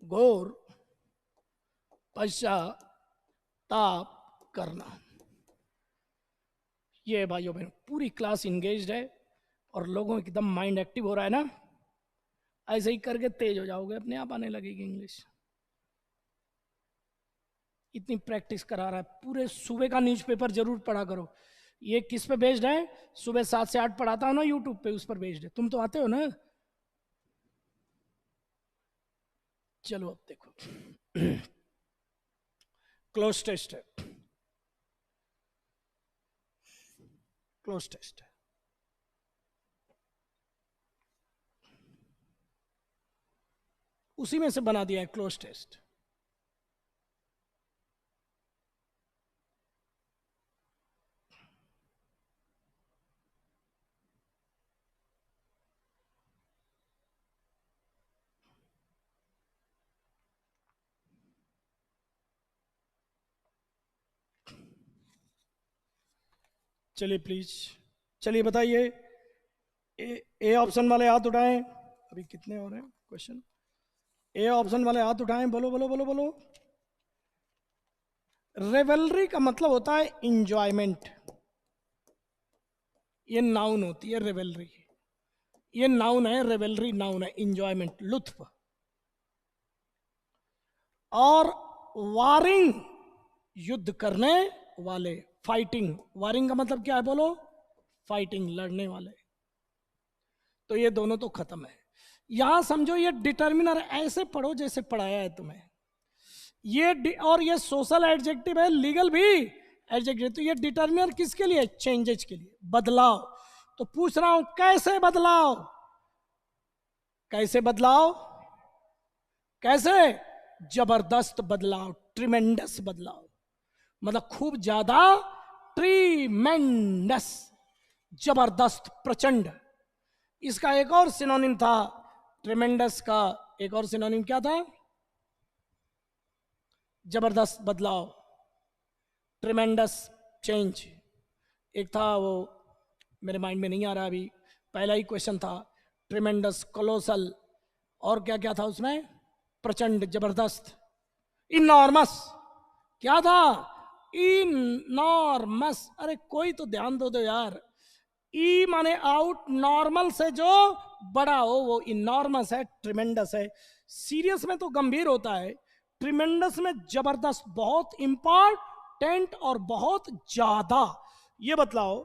घोर पश्चाताप करना। ये भाइयों बहनों, पूरी क्लास इंगेज्ड है और लोगों एकदम माइंड एक्टिव हो रहा है ना। ऐसे ही करके तेज हो जाओगे, अपने आप आने लगेगी इंग्लिश। इतनी प्रैक्टिस करा रहा है, पूरे सुबह का न्यूज़पेपर जरूर पढ़ा करो। ये किस पे बेस्ड है, सुबह 7 से 8 पढ़ाता हूँ ना यूट्यूब पे, उस पर बेस्ड है। तुम तो आते हो ना। चलो अब देखो, क्लोज टेस्ट है, क्लोज टेस्ट है। उसी में से बना दिया है क्लोज टेस्ट। चलिए प्लीज, चलिए बताइए, ए ऑप्शन वाले हाथ उठाएं। अभी कितने हो रहे हैं क्वेश्चन, ए ऑप्शन वाले हाथ उठाएं, बोलो बोलो बोलो बोलो। रेवलरी का मतलब होता है इंजॉयमेंट, ये नाउन होती है रेवलरी, ये नाउन है, रेवलरी नाउन है, इंजॉयमेंट, लुत्फ। और वारिंग, युद्ध करने वाले, फाइटिंग, वारिंग का मतलब क्या है बोलो, फाइटिंग, लड़ने वाले। तो ये दोनों तो खत्म है। यहां समझो ये डिटर्मिनर ऐसे पढ़ो जैसे पढ़ाया है तुम्हें, ये और ये सोशल एडजेक्टिव है, लीगल भी एडजेक्टिव। तो ये डिटर्मिनर किसके लिए, चेंजेस के लिए, बदलाव। तो पूछ रहा हूं कैसे बदलाव, कैसे बदलाव, कैसे, जबरदस्त बदलाव, ट्रिमेंडस बदलाव, मतलब खूब ज्यादा ट्रीमेंडस, जबरदस्त, प्रचंड। इसका एक और सिनोनिम था, ट्रीमेंडस का एक और सिनोनिम क्या था? जबरदस्त बदलाव, ट्रीमेंडस चेंज। एक था वो, मेरे माइंड में नहीं आ रहा अभी, पहला ही क्वेश्चन था ट्रीमेंडस, कोलोसल, और क्या क्या था उसमें? प्रचंड, जबरदस्त, इनॉर्मस। क्या था? इनॉर्मस। अरे कोई तो ध्यान दो यार। ई माने आउट, नॉर्मल से जो बड़ा हो वो इनॉर्मस है, ट्रिमेंडस है। सीरियस में तो गंभीर होता है, ट्रिमेंडस में जबरदस्त, बहुत इंपॉर्टेंट और बहुत ज्यादा। ये बतलाओ,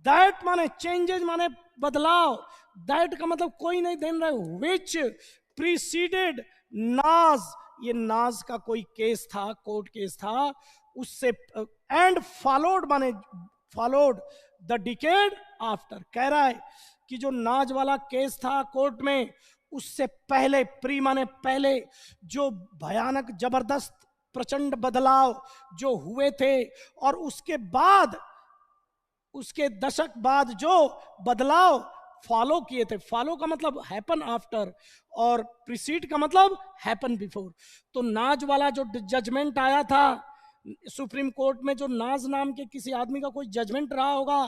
दैट माने चेंजेस, माने बदलाव। दैट का मतलब कोई नहीं देन रहा है, विच प्रीसीडेड नाज, ये नाज का कोई केस था, कोर्ट केस था, उससे, एंड फॉलोड माने फॉलोड द डिकेड आफ्टर। कह रहा है कि जो नाज वाला केस था कोर्ट में, उससे पहले, प्री माने पहले, जो भयानक जबरदस्त प्रचंड बदलाव जो हुए थे, और उसके बाद, उसके दशक बाद जो बदलाव फॉलो किए थे। फॉलो का मतलब हैपन आफ्टर, और प्रीसीड का मतलब हैपन बिफोर। तो नाज वाला जो जजमेंट आया था सुप्रीम कोर्ट में, जो नाज नाम के किसी आदमी का कोई जजमेंट रहा होगा,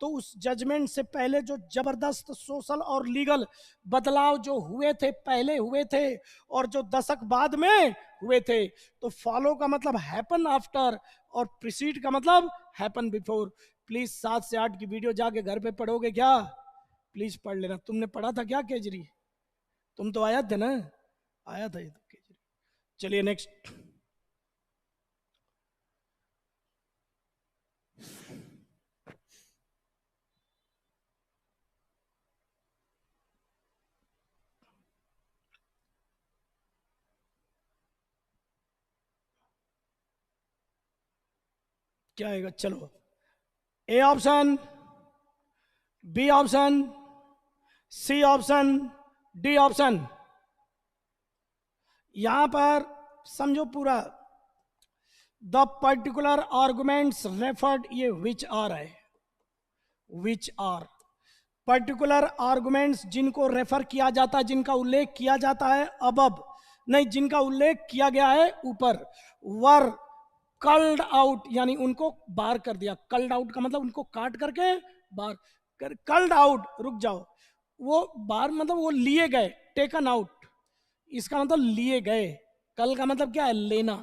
तो उस जजमेंट से पहले जो जबरदस्त सोशल और लीगल बदलाव जो हुए थे, पहले हुए थे, और जो दशक बाद में हुए थे, तो फॉलो का मतलब हैपन आफ्टर, और प्रीसीड का मतलब हैपन बिफोर। प्लीज 7 से 8 की वीडियो जाके घर पे पढ़ोगे क्या? प्लीज पढ़ लेना। तुमने पढ़ा था क्या केजरी? तुम तो आया थे ना? आया था ये तो केजरी। चलिए नेक्स्ट। क्या आएगा? चलो, A option, B option, C option, D option. यहां पर समझो पूरा, द पर्टिकुलर आर्गुमेंट्स रेफर्ड, ये विच आर है, विच आर पर्टिकुलर आर्गुमेंट्स जिनको रेफर किया जाता है, जिनका उल्लेख किया जाता है, अबब नहीं, जिनका उल्लेख किया गया है ऊपर, वर कल्ड आउट, यानी उनको बाहर कर दिया। कल्ड आउट का मतलब उनको काट करके बाहर कर, कल्ड आउट, रुक जाओ, वो बाहर मतलब वो लिए गए, टेकन आउट, इसका मतलब लिए गए। कल का मतलब क्या है? लेना।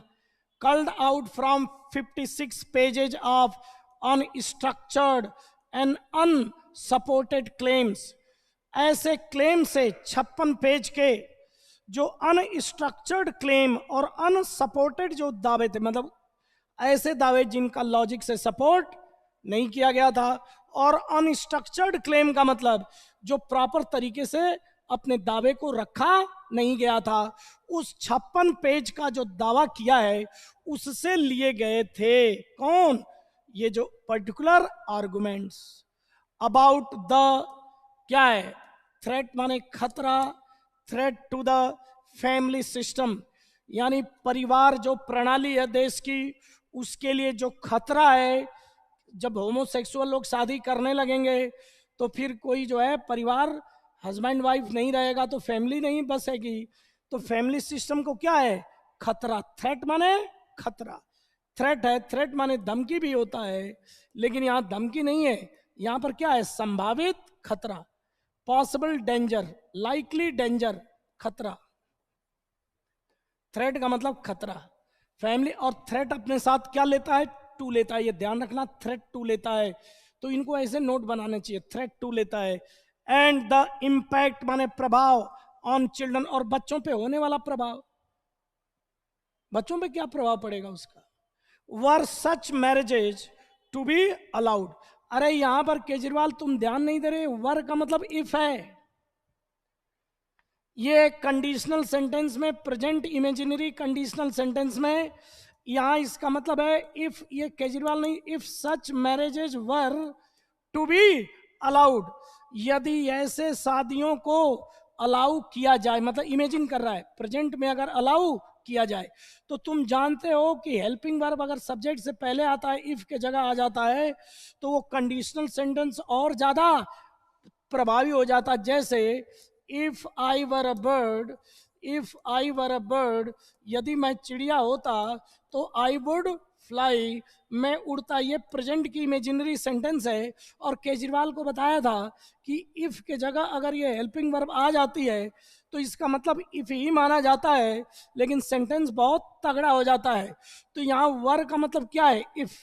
Culled out from 56 pages of unstructured and unsupported claims. ऐसे क्लेम से 56 पेज के जो अनस्ट्रक्चर्ड क्लेम और अनसपोर्टेड जो दावे थे, मतलब ऐसे दावे जिनका लॉजिक से सपोर्ट नहीं किया गया था, और अनस्ट्रक्चर्ड क्लेम का मतलब जो प्रॉपर तरीके से अपने दावे को रखा नहीं गया था, उस 56 पेज का जो दावा किया है उससे लिए गए थे। कौन? ये जो पर्टिकुलर आर्गुमेंट्स अबाउट द, क्या है? थ्रेट माने खतरा, threat to the family system, यानी परिवार जो प्रणाली है देश की, उसके लिए जो खतरा है। जब होमोसेक्सुअल लोग शादी करने लगेंगे तो फिर कोई जो है परिवार, हस्बैंड वाइफ नहीं रहेगा तो फैमिली नहीं बसेगी। तो फैमिली सिस्टम को क्या है? खतरा। थ्रेट माने खतरा, थ्रेट है, थ्रेट माने धमकी भी होता है, लेकिन यहां धमकी नहीं है, यहां पर क्या है? संभावित खतरा, पॉसिबल डेंजर, लाइकली डेंजर, खतरा। थ्रेट का मतलब खतरा। फैमिली और थ्रेट अपने साथ क्या लेता है? टू लेता है, ये ध्यान रखना, थ्रेट टू लेता है। तो इनको ऐसे नोट बनाने चाहिए, थ्रेट टू लेता है। एंड द इंपैक्ट माने प्रभाव ऑन चिल्ड्रन, और बच्चों पे होने वाला प्रभाव, बच्चों पे क्या प्रभाव पड़ेगा उसका। वर सच मैरिजेज टू बी अलाउड। अरे यहां पर केजरीवाल तुम ध्यान नहीं दे रहे, वर का मतलब इफ है, ये कंडीशनल सेंटेंस में, प्रेजेंट इमेजिनरी कंडीशनल सेंटेंस में, यहां इसका मतलब है इफ, ये केजरीवाल नहीं, if such marriages were to be allowed, यदि ऐसे शादियों को अलाउ किया जाए, मतलब इमेजिन कर रहा है प्रेजेंट में अगर अलाउ किया जाए, तो तुम जानते हो कि हेल्पिंग वर्ब अगर सब्जेक्ट से पहले आता है, इफ के जगह आ जाता है, तो वो कंडीशनल सेंटेंस और ज्यादा प्रभावी हो जाता। जैसे if I were a bird, if I were a bird, यदि मैं चिड़िया होता तो आई वुड फ्लाई, मैं उड़ता। ये प्रेजेंट की इमेजिनरी सेंटेंस है। और केजरीवाल को बताया था कि इफ के जगह अगर ये हेल्पिंग वर्ब आ जाती है तो इसका मतलब इफ ही माना जाता है, लेकिन सेंटेंस बहुत तगड़ा हो जाता है। तो यहाँ वर का मतलब क्या है? इफ।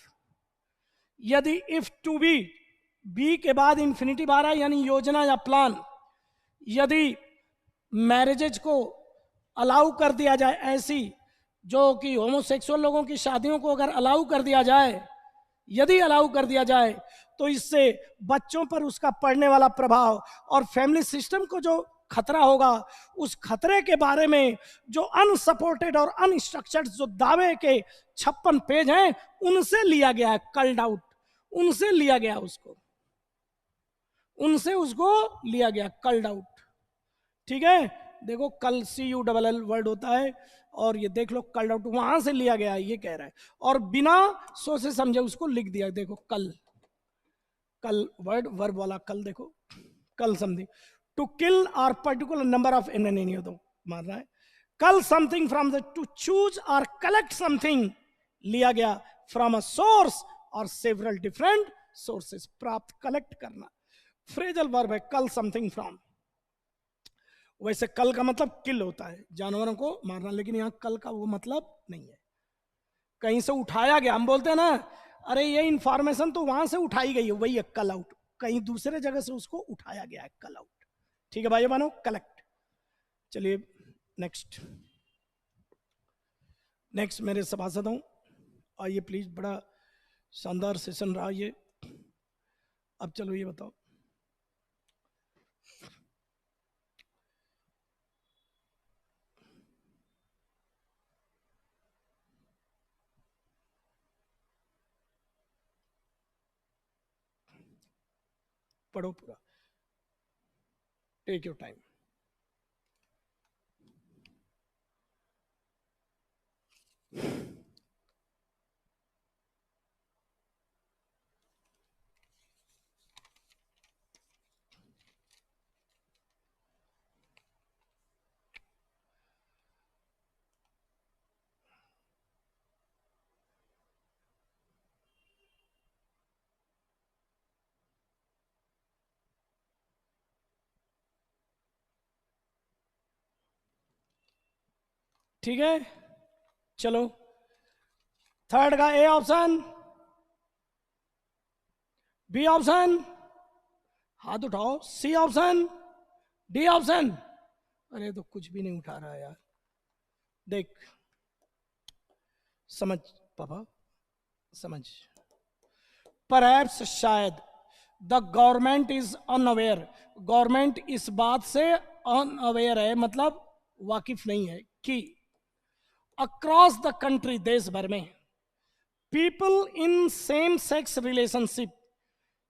यदि इफ टू बी के बाद इंफिनिटिव आ रहा है, यानी योजना या प्लान। यदि मैरिजेज को अलाउ कर दिया जाए, ऐसी जो कि होमोसेक्सुअल लोगों की शादियों को अगर अलाउ कर दिया जाए, यदि अलाउ कर दिया जाए, तो इससे बच्चों पर उसका पड़ने वाला प्रभाव और फैमिली सिस्टम को जो खतरा होगा, उस खतरे के बारे में जो अनसपोर्टेड और अनस्ट्रक्चर्ड जो दावे के 56 पेज हैं, उनसे लिया गया है कल्ड आउट, उनसे लिया गया उसको, उनसे उसको लिया गया कल्ड आउट। ठीक है, देखो कल CULL वर्ड होता है, और ये देख लो कल्ड आउट वहां से लिया गया है, ये कह रहा है। और बिना सोचे समझे उसको लिख दिया। देखो कल, कल वर्ड वर्ब वाला कल, देखो कल समथिंग, टू किल और पर्टिकुलर नंबर ऑफ एन नहीं तो मार रहा है। Cull something from the, to choose और कलेक्ट समथिंग, लिया गया फ्रॉम अ सोर्स और सेवरल डिफरेंट सोर्सेस, प्राप्त कलेक्ट करना। फ्रेजल वर्ब है कल समथिंग फ्रॉम। वैसे कल का मतलब किल होता है, जानवरों को मारना, लेकिन यहां कल का वो मतलब नहीं है। कहीं से उठाया गया, हम बोलते हैं ना, अरे ये इंफॉर्मेशन तो वहां से उठाई गई है, वही है कल आउट, कहीं दूसरे जगह से उसको उठाया गया है, कल आउट। ठीक है भाई मानो, कलेक्ट। चलिए नेक्स्ट, नेक्स्ट मेरे सभासदों आइए प्लीज, बड़ा शानदार सेशन रहा ये। अब चलो ये बताओ, पढ़ो पूरा, टेक योर टाइम। ठीक है, चलो थर्ड का ए ऑप्शन, बी ऑप्शन, हाथ उठाओ, सी ऑप्शन, डी ऑप्शन। अरे तो कुछ भी नहीं उठा रहा यार, देख समझ पापा, समझ। परहैप्स, शायद, the government is unaware, government इस बात से अनअवेयर है, मतलब वाकिफ नहीं है कि अक्रॉस द कंट्री, देश भर में, people in same sex relationship,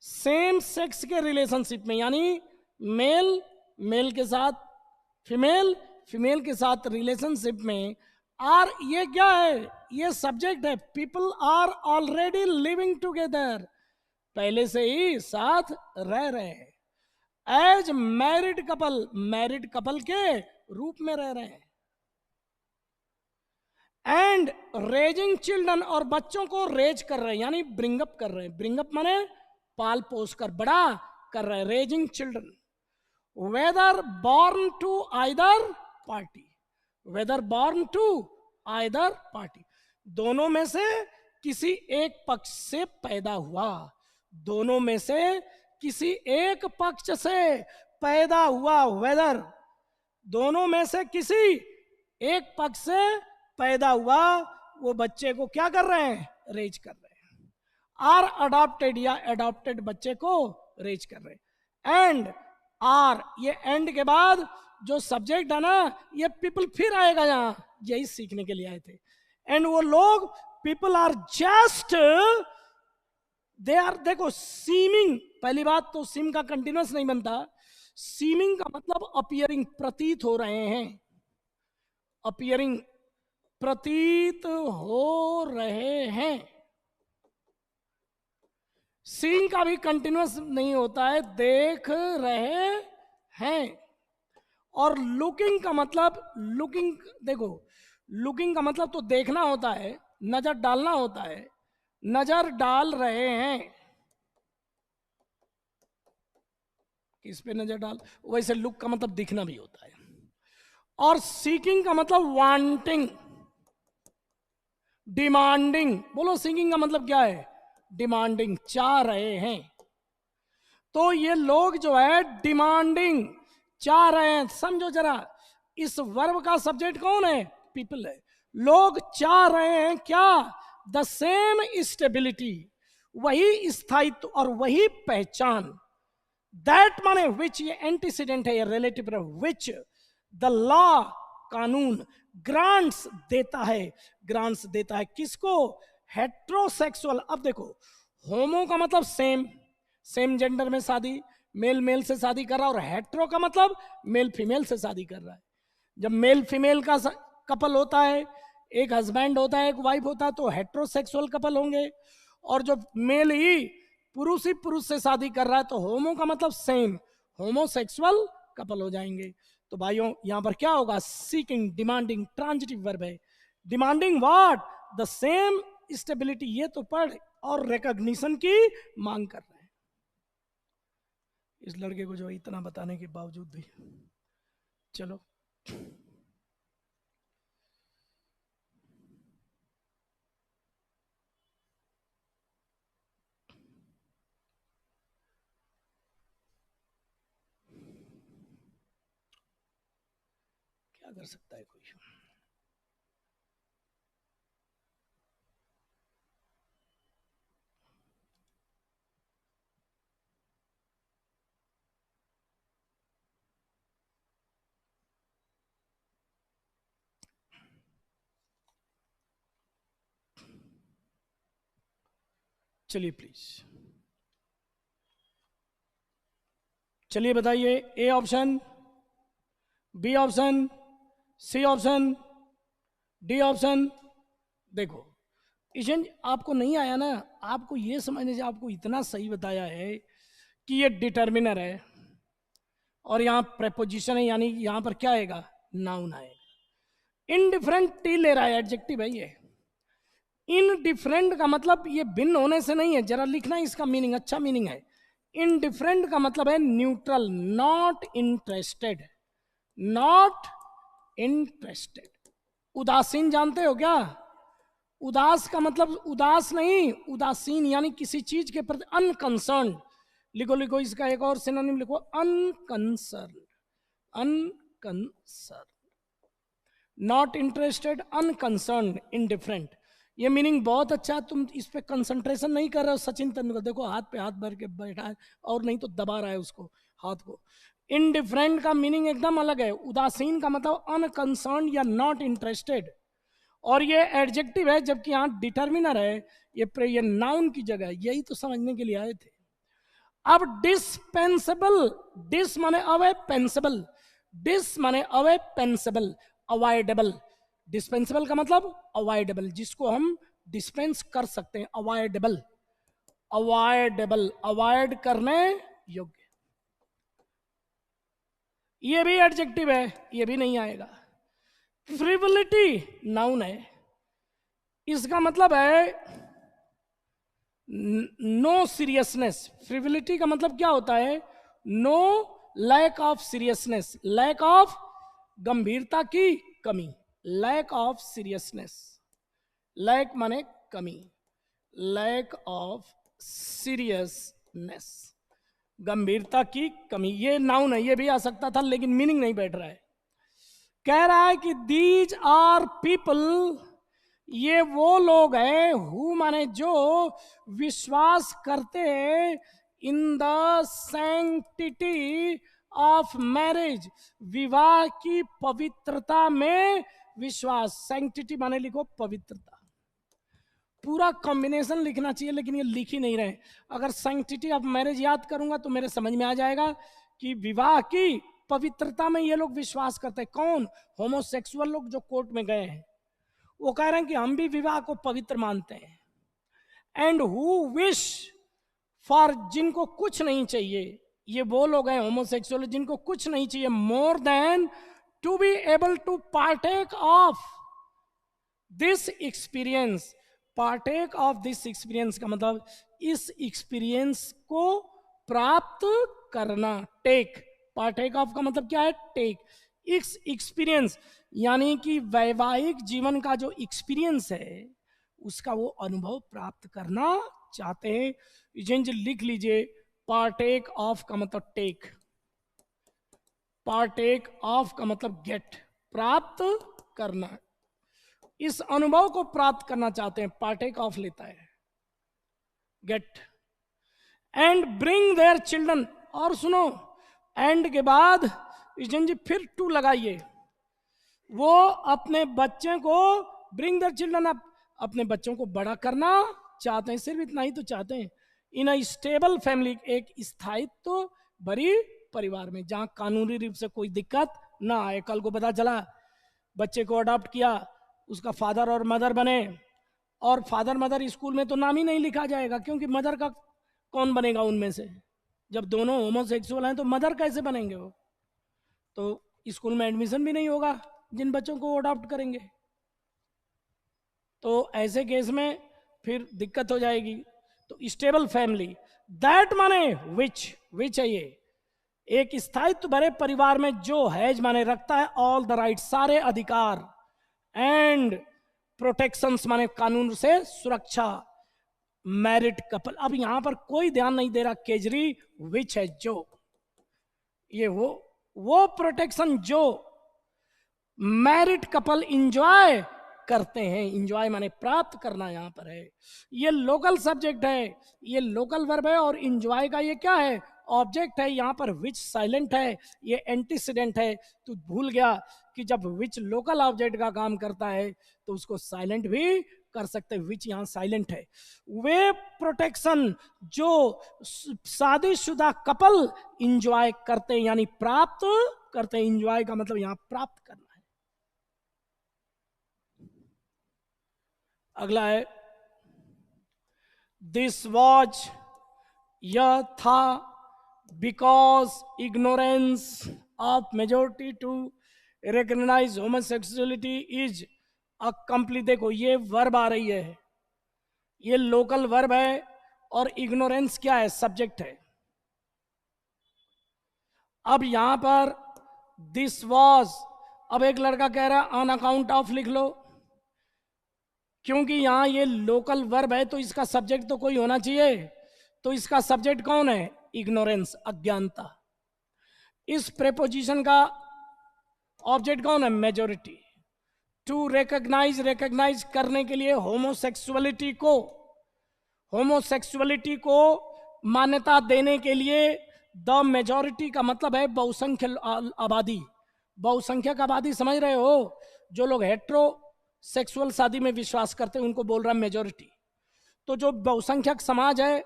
same sex के रिलेशनशिप में, यानी मेल मेल के साथ, फीमेल फीमेल के साथ रिलेशनशिप में, आर, ये क्या है, ये सब्जेक्ट है, people are already living together, पहले से ही साथ रह रहे हैं, as married couple, married couple के रूप में रह रहे हैं, एंड रेजिंग चिल्ड्रन, और बच्चों को रेज कर रहे हैं, यानी ब्रिंगअप कर रहे हैं, ब्रिंगअप माने पाल पोस कर बड़ा कर रहे हैं, raising children, whether born to either party, whether born to either party, दोनों में से किसी एक पक्ष से पैदा हुआ, दोनों में से किसी एक पक्ष से पैदा हुआ, वेदर, दोनों में से किसी एक पक्ष से पैदा हुआ, वो बच्चे को क्या कर रहे हैं, रेज कर रहे हैं, आर अडॉप्टेड, या अडॉप्टेड बच्चे को रेज कर रहे हैं, एंड आर, ये एंड के बाद जो सब्जेक्ट है ना, ये पीपल फिर आएगा, यहां यही सीखने के लिए आए थे, एंड वो लोग, people are just, they are, देखो सीमिंग, पहली बात तो सिम का कंटिन्यूस नहीं बनता, सीमिंग का मतलब अपीयरिंग, प्रतीत हो रहे हैं, अपीयरिंग प्रतीत हो रहे हैं। सीइंग का भी कंटिन्यूअस नहीं होता है, देख रहे हैं। और लुकिंग का मतलब, लुकिंग देखो, लुकिंग का मतलब तो देखना होता है, नजर डालना होता है, नजर डाल रहे हैं। किस पे नजर डाल, वैसे लुक का मतलब दिखना भी होता है। और सीकिंग का मतलब वांटिंग, डिमांडिंग। बोलो सीकिंग का मतलब क्या है? डिमांडिंग, चाह रहे हैं। तो ये लोग जो है डिमांडिंग, चाह रहे हैं। समझो जरा, इस वर्ब का सब्जेक्ट कौन है? पीपल है। लोग चाह रहे हैं क्या? द सेम स्टेबिलिटी, वही स्थायित्व और वही पहचान। दैट माने विच, ये एंटीसीडेंट है, ये रिलेटिव है। विच द लॉ, कानून, ग्रांट्स देता है, ग्रांट्स देता है किसको? हेट्रोसेक्सुअल। अब देखो, होमो का मतलब सेम, सेम जेंडर में शादी, मेल मेल से शादी कर रहा है। और हेट्रो का मतलब मेल फीमेल से शादी कर रहा है। जब मेल फीमेल का कपल होता है, एक हस्बैंड होता है, एक वाइफ होता है, तो हेट्रोसेक्सुअल कपल होंगे। और जो मेल ही पुरुष से शादी कर रहा है, तो होमो का मतलब सेम, होमोसेक्सुअल कपल हो जाएंगे। तो भाइयों यहां पर क्या होगा? सीकिंग, डिमांडिंग, ट्रांजिटिव वर्ब है। Demanding what? The same stability, ये तो पढ़, और रिकॉग्निशन की मांग कर रहे हैं। इस लड़के को जो इतना बताने के बावजूद भी, चलो क्या कर सकता है कोई। चलिए प्लीज, चलिए बताइए, A option, B option, C option, D option. देखो ईशन, आपको नहीं आया ना, आपको ये समझने से आपको इतना सही बताया है कि ये डिटर्मिनर है और यहां प्रेपोजिशन है, यानी यहां पर क्या आएगा? नाउन आएगा। इनडिफरेंट टी ले रहा है, एडजेक्टिव है ये। इनडिफरेंट का मतलब ये भिन्न होने से नहीं है, जरा लिखना इसका मीनिंग, अच्छा मीनिंग है। इनडिफरेंट का मतलब है neutral, not interested, not interested. उदासीन जानते हो क्या? उदास का मतलब उदास नहीं, उदासीन, यानी किसी चीज के प्रति अनकंसर्न। लिखो लिखो, इसका एक और सिनोनिम लिखो, unconcern, unconcern, not interested, unconcern, indifferent. ये मीनिंग बहुत अच्छा है, तुम इस पे कंसंट्रेशन नहीं कर रहे हो। सचिन तेंदुलकर देखो हाथ पे हाथ भर के बैठा है, और नहीं तो दबा रहा है उसको, हाथ को। इनडिफरेंट का मीनिंग एकदम अलग है। उदासीन का मतलब अनकंसर्न या नॉट इंटरेस्टेड, और ये एडजेक्टिव है, जबकि यहाँ डिटर्मिनर है। ये नाउन की जगह है। यही तो समझने के लिए आए थे। अब डिस्पेंसेबल, डिस माने अवे, पेंसेबल, डिस माने अवे, पेंसेबल, अवॉइडेबल। डिस्पेंसेबल का मतलब अवॉइडेबल, जिसको हम डिस्पेंस कर सकते हैं, अवॉइडेबल, अवॉइडेबल, अवॉइड करने योग्य। ये भी एडजेक्टिव है, ये भी नहीं आएगा। फ्रिवलिटी नाउन है, इसका मतलब है नो सीरियसनेस। फ्रिवलिटी का मतलब क्या होता है? No, lack of seriousness, lack of, गंभीरता की कमी, लैक ऑफ सीरियसनेस। लैक माने कमी, लैक ऑफ सीरियसनेस, गंभीरता की कमी। ये नाउन है, ये भी आ सकता था, लेकिन मीनिंग नहीं बैठ रहा है। कह रहा है कि दीज आर पीपल, ये वो लोग हैं, हु माने जो, विश्वास करते हैं in the sanctity of marriage, विवाह की पवित्रता में विश्वास। सैंक्टिटी माने लिखो पवित्रता। पूरा कॉम्बिनेशन लिखना चाहिए, लेकिन ये लिख ही नहीं रहे। अगर सैंक्टिटी ऑफ मैरिज याद करूंगा तो मेरे समझ में आ जाएगा कि विवाह की पवित्रता में ये लोग विश्वास करते हैं। कौन? होमोसेक्सुअल लोग जो कोर्ट में गए हैं, वो कह रहे हैं कि हम भी विवाह को पवित्र मानते हैं। एंड हु विश फॉर, जिनको कुछ नहीं चाहिए, ये वो लोग हैं होमोसेक्सुअल जिनको कुछ नहीं चाहिए, more than to be able to partake of this experience. Partake of this experience का मतलब इस एक्सपीरियंस को प्राप्त करना। टेक, पार्टेक ऑफ का मतलब क्या है? टेक। इस एक्सपीरियंस यानी कि वैवाहिक जीवन का जो एक्सपीरियंस है उसका वो अनुभव प्राप्त करना चाहते हैं। जिन लिख लीजिए, पार्टेक ऑफ का मतलब टेक, पार्टेक ऑफ का मतलब गेट, प्राप्त करना। इस अनुभव को प्राप्त करना चाहते हैं, पार्टेक ऑफ लेता है get. And bring their children, और सुनो, एंड के बाद जी फिर टू लगाइए, वो अपने बच्चे को, ब्रिंग देयर चिल्ड्रन अप, अपने बच्चों को बड़ा करना चाहते हैं। सिर्फ इतना ही तो चाहते हैं। इन अ स्टेबल फैमिली, एक स्थायित्व भरी परिवार में, जहां कानूनी रूप से कोई दिक्कत ना आए। कल को पता चला बच्चे को अडॉप्ट किया, उसका फादर और मदर बने, और फादर मदर स्कूल में तो नाम ही नहीं लिखा जाएगा, क्योंकि मदर का कौन बनेगा उनमें से? जब दोनों होमोसेक्सुअल हैं तो मदर कैसे बनेंगे वो? तो स्कूल में एडमिशन भी नहीं होगा जिन बच्चों को अडॉप्ट करेंगे। तो ऐसे केस में फिर दिक्कत हो जाएगी। तो स्टेबल फैमिली, दैट माने विच है ये, एक स्थायित्व भरे परिवार में जो हैज माने रखता है ऑल द राइट, सारे अधिकार, एंड प्रोटेक्शंस माने कानून से सुरक्षा। मैरिड कपल, अब यहां पर कोई ध्यान नहीं दे रहा केजरी, विच है जो, ये वो प्रोटेक्शन जो मैरिड कपल इंजॉय करते हैं। इंजॉय माने प्राप्त करना यहां पर है। ये लोकल सब्जेक्ट है, ये लोकल वर्ब है, और इंजॉय का ये क्या है? ऑब्जेक्ट है। यहां पर विच साइलेंट है, ये एंटीसीडेंट है। तो भूल गया कि जब विच लोकल ऑब्जेक्ट का काम करता है तो उसको साइलेंट भी कर सकते हैं। विच यहां साइलेंट है। वे प्रोटेक्शन जो शादीशुदा कपल इंजॉय करते हैं, यानी प्राप्त करते हैं। इंजॉय का मतलब यहां प्राप्त करना है। अगला है, दिस वॉज, यह था, because ignorance of majority to recognise homosexuality is a complete. देखो ये वर्ब आ रही है, ये लोकल वर्ब है, और इग्नोरेंस क्या है? सब्जेक्ट है। अब यहां पर दिस वॉज, अब एक लड़का कह रहा है ऑन अकाउंट ऑफ लिख लो, क्योंकि यहां ये लोकल वर्ब है तो इसका सब्जेक्ट तो कोई होना चाहिए। तो इसका सब्जेक्ट कौन है? इग्नोरेंस, अज्ञानता। इस प्रेपोजिशन का ऑब्जेक्ट कौन है? मेजोरिटी। टू रिकॉग्नाइज, रिकॉग्नाइज करने के लिए होमोसेक्सुअलिटी को मान्यता देने के लिए द मेजोरिटी का मतलब है बहुसंख्यक आबादी। बहुसंख्यक आबादी समझ रहे हो? जो लोग हेट्रोसेक्सुअल शादी में विश्वास करते हैं उनको बोल रहा है मेजोरिटी। तो जो बहुसंख्यक समाज है,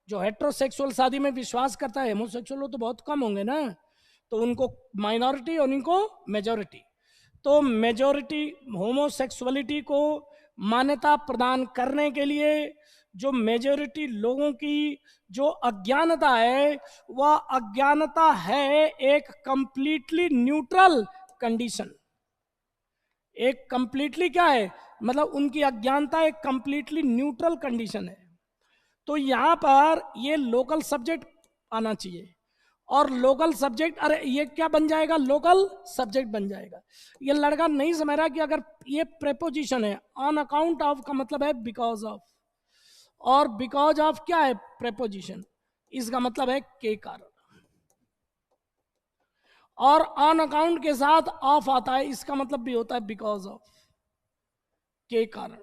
जो हेट्रोसेक्सुअल शादी में विश्वास करता है, होमोसेक्सुअल तो बहुत कम होंगे ना, तो उनको माइनॉरिटी और इनको मेजोरिटी। तो मेजोरिटी होमोसेक्सुअलिटी को मान्यता प्रदान करने के लिए जो मेजोरिटी लोगों की जो अज्ञानता है, वह अज्ञानता है एक कंप्लीटली न्यूट्रल कंडीशन। एक कंप्लीटली क्या है? मतलब उनकी अज्ञानता एक कंप्लीटली न्यूट्रल कंडीशन है। तो यहां पर ये लोकल सब्जेक्ट आना चाहिए, और लोकल सब्जेक्ट, अरे ये क्या बन जाएगा? लोकल सब्जेक्ट बन जाएगा। ये लड़का नहीं समझ रहा कि अगर ये प्रेपोजिशन है, ऑन अकाउंट ऑफ का मतलब है बिकॉज ऑफ, और बिकॉज ऑफ क्या है? प्रेपोजिशन, इसका मतलब है के कारण, और ऑन अकाउंट के साथ ऑफ आता है, इसका मतलब भी होता है बिकॉज ऑफ, के कारण,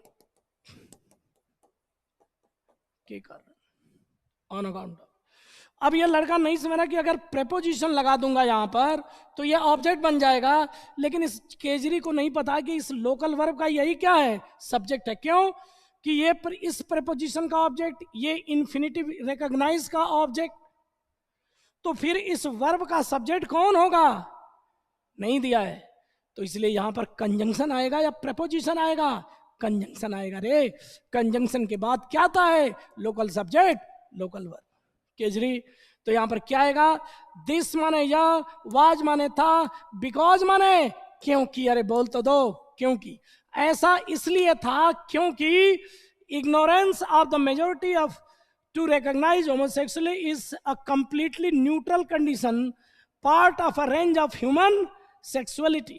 के कारण, ऑन अकाउंट ऑफ। अब ये लड़का नहीं समझ रहा कि अगर प्रेपोजिशन लगा दूंगा यहां पर तो ये ऑब्जेक्ट बन जाएगा, लेकिन इस केजरी को नहीं पता कि इस लोकल वर्ब का यही क्या है? सब्जेक्ट है। क्यों? कि ये इस प्रेपोजिशन का ऑब्जेक्ट, ये इन्फिनिटिव रिकॉग्नाइज का ऑब्जेक्ट। तो फिर इस वर्ब का सब्जेक्ट कौन होगा, नहीं दिया है, तो इसलिए यहां पर कंजंक्शन आएगा या प्रपोजिशन आएगा, कंजंक्शन आएगा रे। कंजंक्शन के बाद क्या आता है, local subject local verb. Khejri, तो यहां पर क्या आएगा, दिस माने या, वाज माने था, बिकॉज माने क्योंकि, अरे बोल तो दो, क्योंकि ऐसा इसलिए था क्योंकि ignorance of the majority of to recognize homosexuality is a completely neutral condition, part of a range of human sexuality।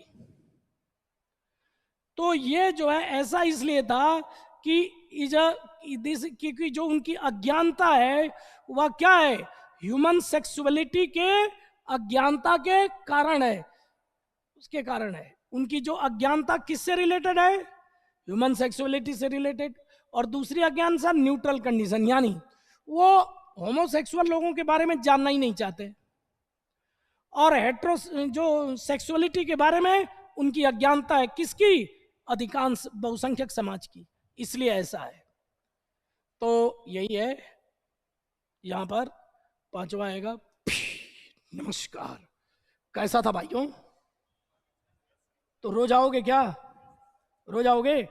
तो ये जो है ऐसा इसलिए था कि क्योंकि जो उनकी अज्ञानता है वह क्या है, ह्यूमन सेक्सुअलिटी के अज्ञानता के कारण है, उसके कारण है। उनकी जो अज्ञानता किससे रिलेटेड है, ह्यूमन सेक्सुअलिटी से रिलेटेड। और दूसरी अज्ञानता न्यूट्रल कंडीशन, यानी वो होमोसेक्सुअल लोगों के बारे में जानना ही नहीं चाहते, और हेट्रो जो सेक्सुअलिटी के बारे में उनकी अज्ञानता है, किसकी, अधिकांश बहुसंख्यक समाज की, इसलिए ऐसा है। तो यही है, यहां पर पांचवा आएगा, नमस्कार। कैसा था भाइयों, तो रोज आओगे क्या, रोज आओगे।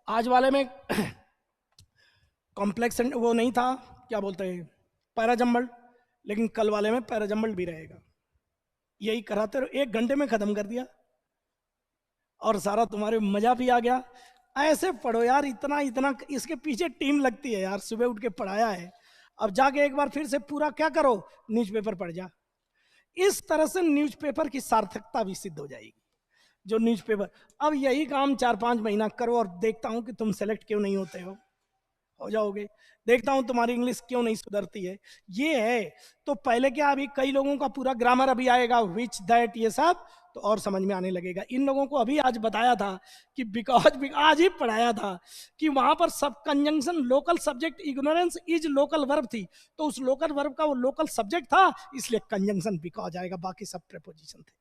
आज वाले में कॉम्प्लेक्स वो नहीं था, क्या बोलते हैं, पैराजम्बल, लेकिन कल वाले में पैराजम्बल भी रहेगा। यही कराते रहो, 1 घंटे में खत्म कर दिया और सारा तुम्हारे मजा भी आ गया। ऐसे पढ़ो यार, इतना इतना इसके पीछे टीम लगती है यार, सुबह उठ के पढ़ाया है, अब जाके एक बार फिर से पूरा क्या करो, न्यूज़पेपर पढ़ जा। इस तरह से न्यूज़पेपर की सार्थकता भी सिद्ध हो जाएगी। जो न्यूज़पेपर, अब यही काम 4-5 महीना करो और देखता हूं कि तुम सेलेक्ट क्यों नहीं होते हो जाओगे। देखता हूं तुम्हारी इंग्लिश क्यों नहीं सुधरती है, ये है। तो पहले क्या, अभी कई लोगों का पूरा ग्रामर अभी आएगा, विच दैट ये सब तो और समझ में आने लगेगा। इन लोगों को अभी आज बताया था कि बिकॉज, आज ही पढ़ाया था कि वहां पर सब conjunction local subject, ignorance is local verb थी, तो उस लोकल वर्ब का वो लोकल सब्जेक्ट था, इसलिए कंजंक्शन बिकॉज आएगा, बाकी सब प्रेपोजिशन थे।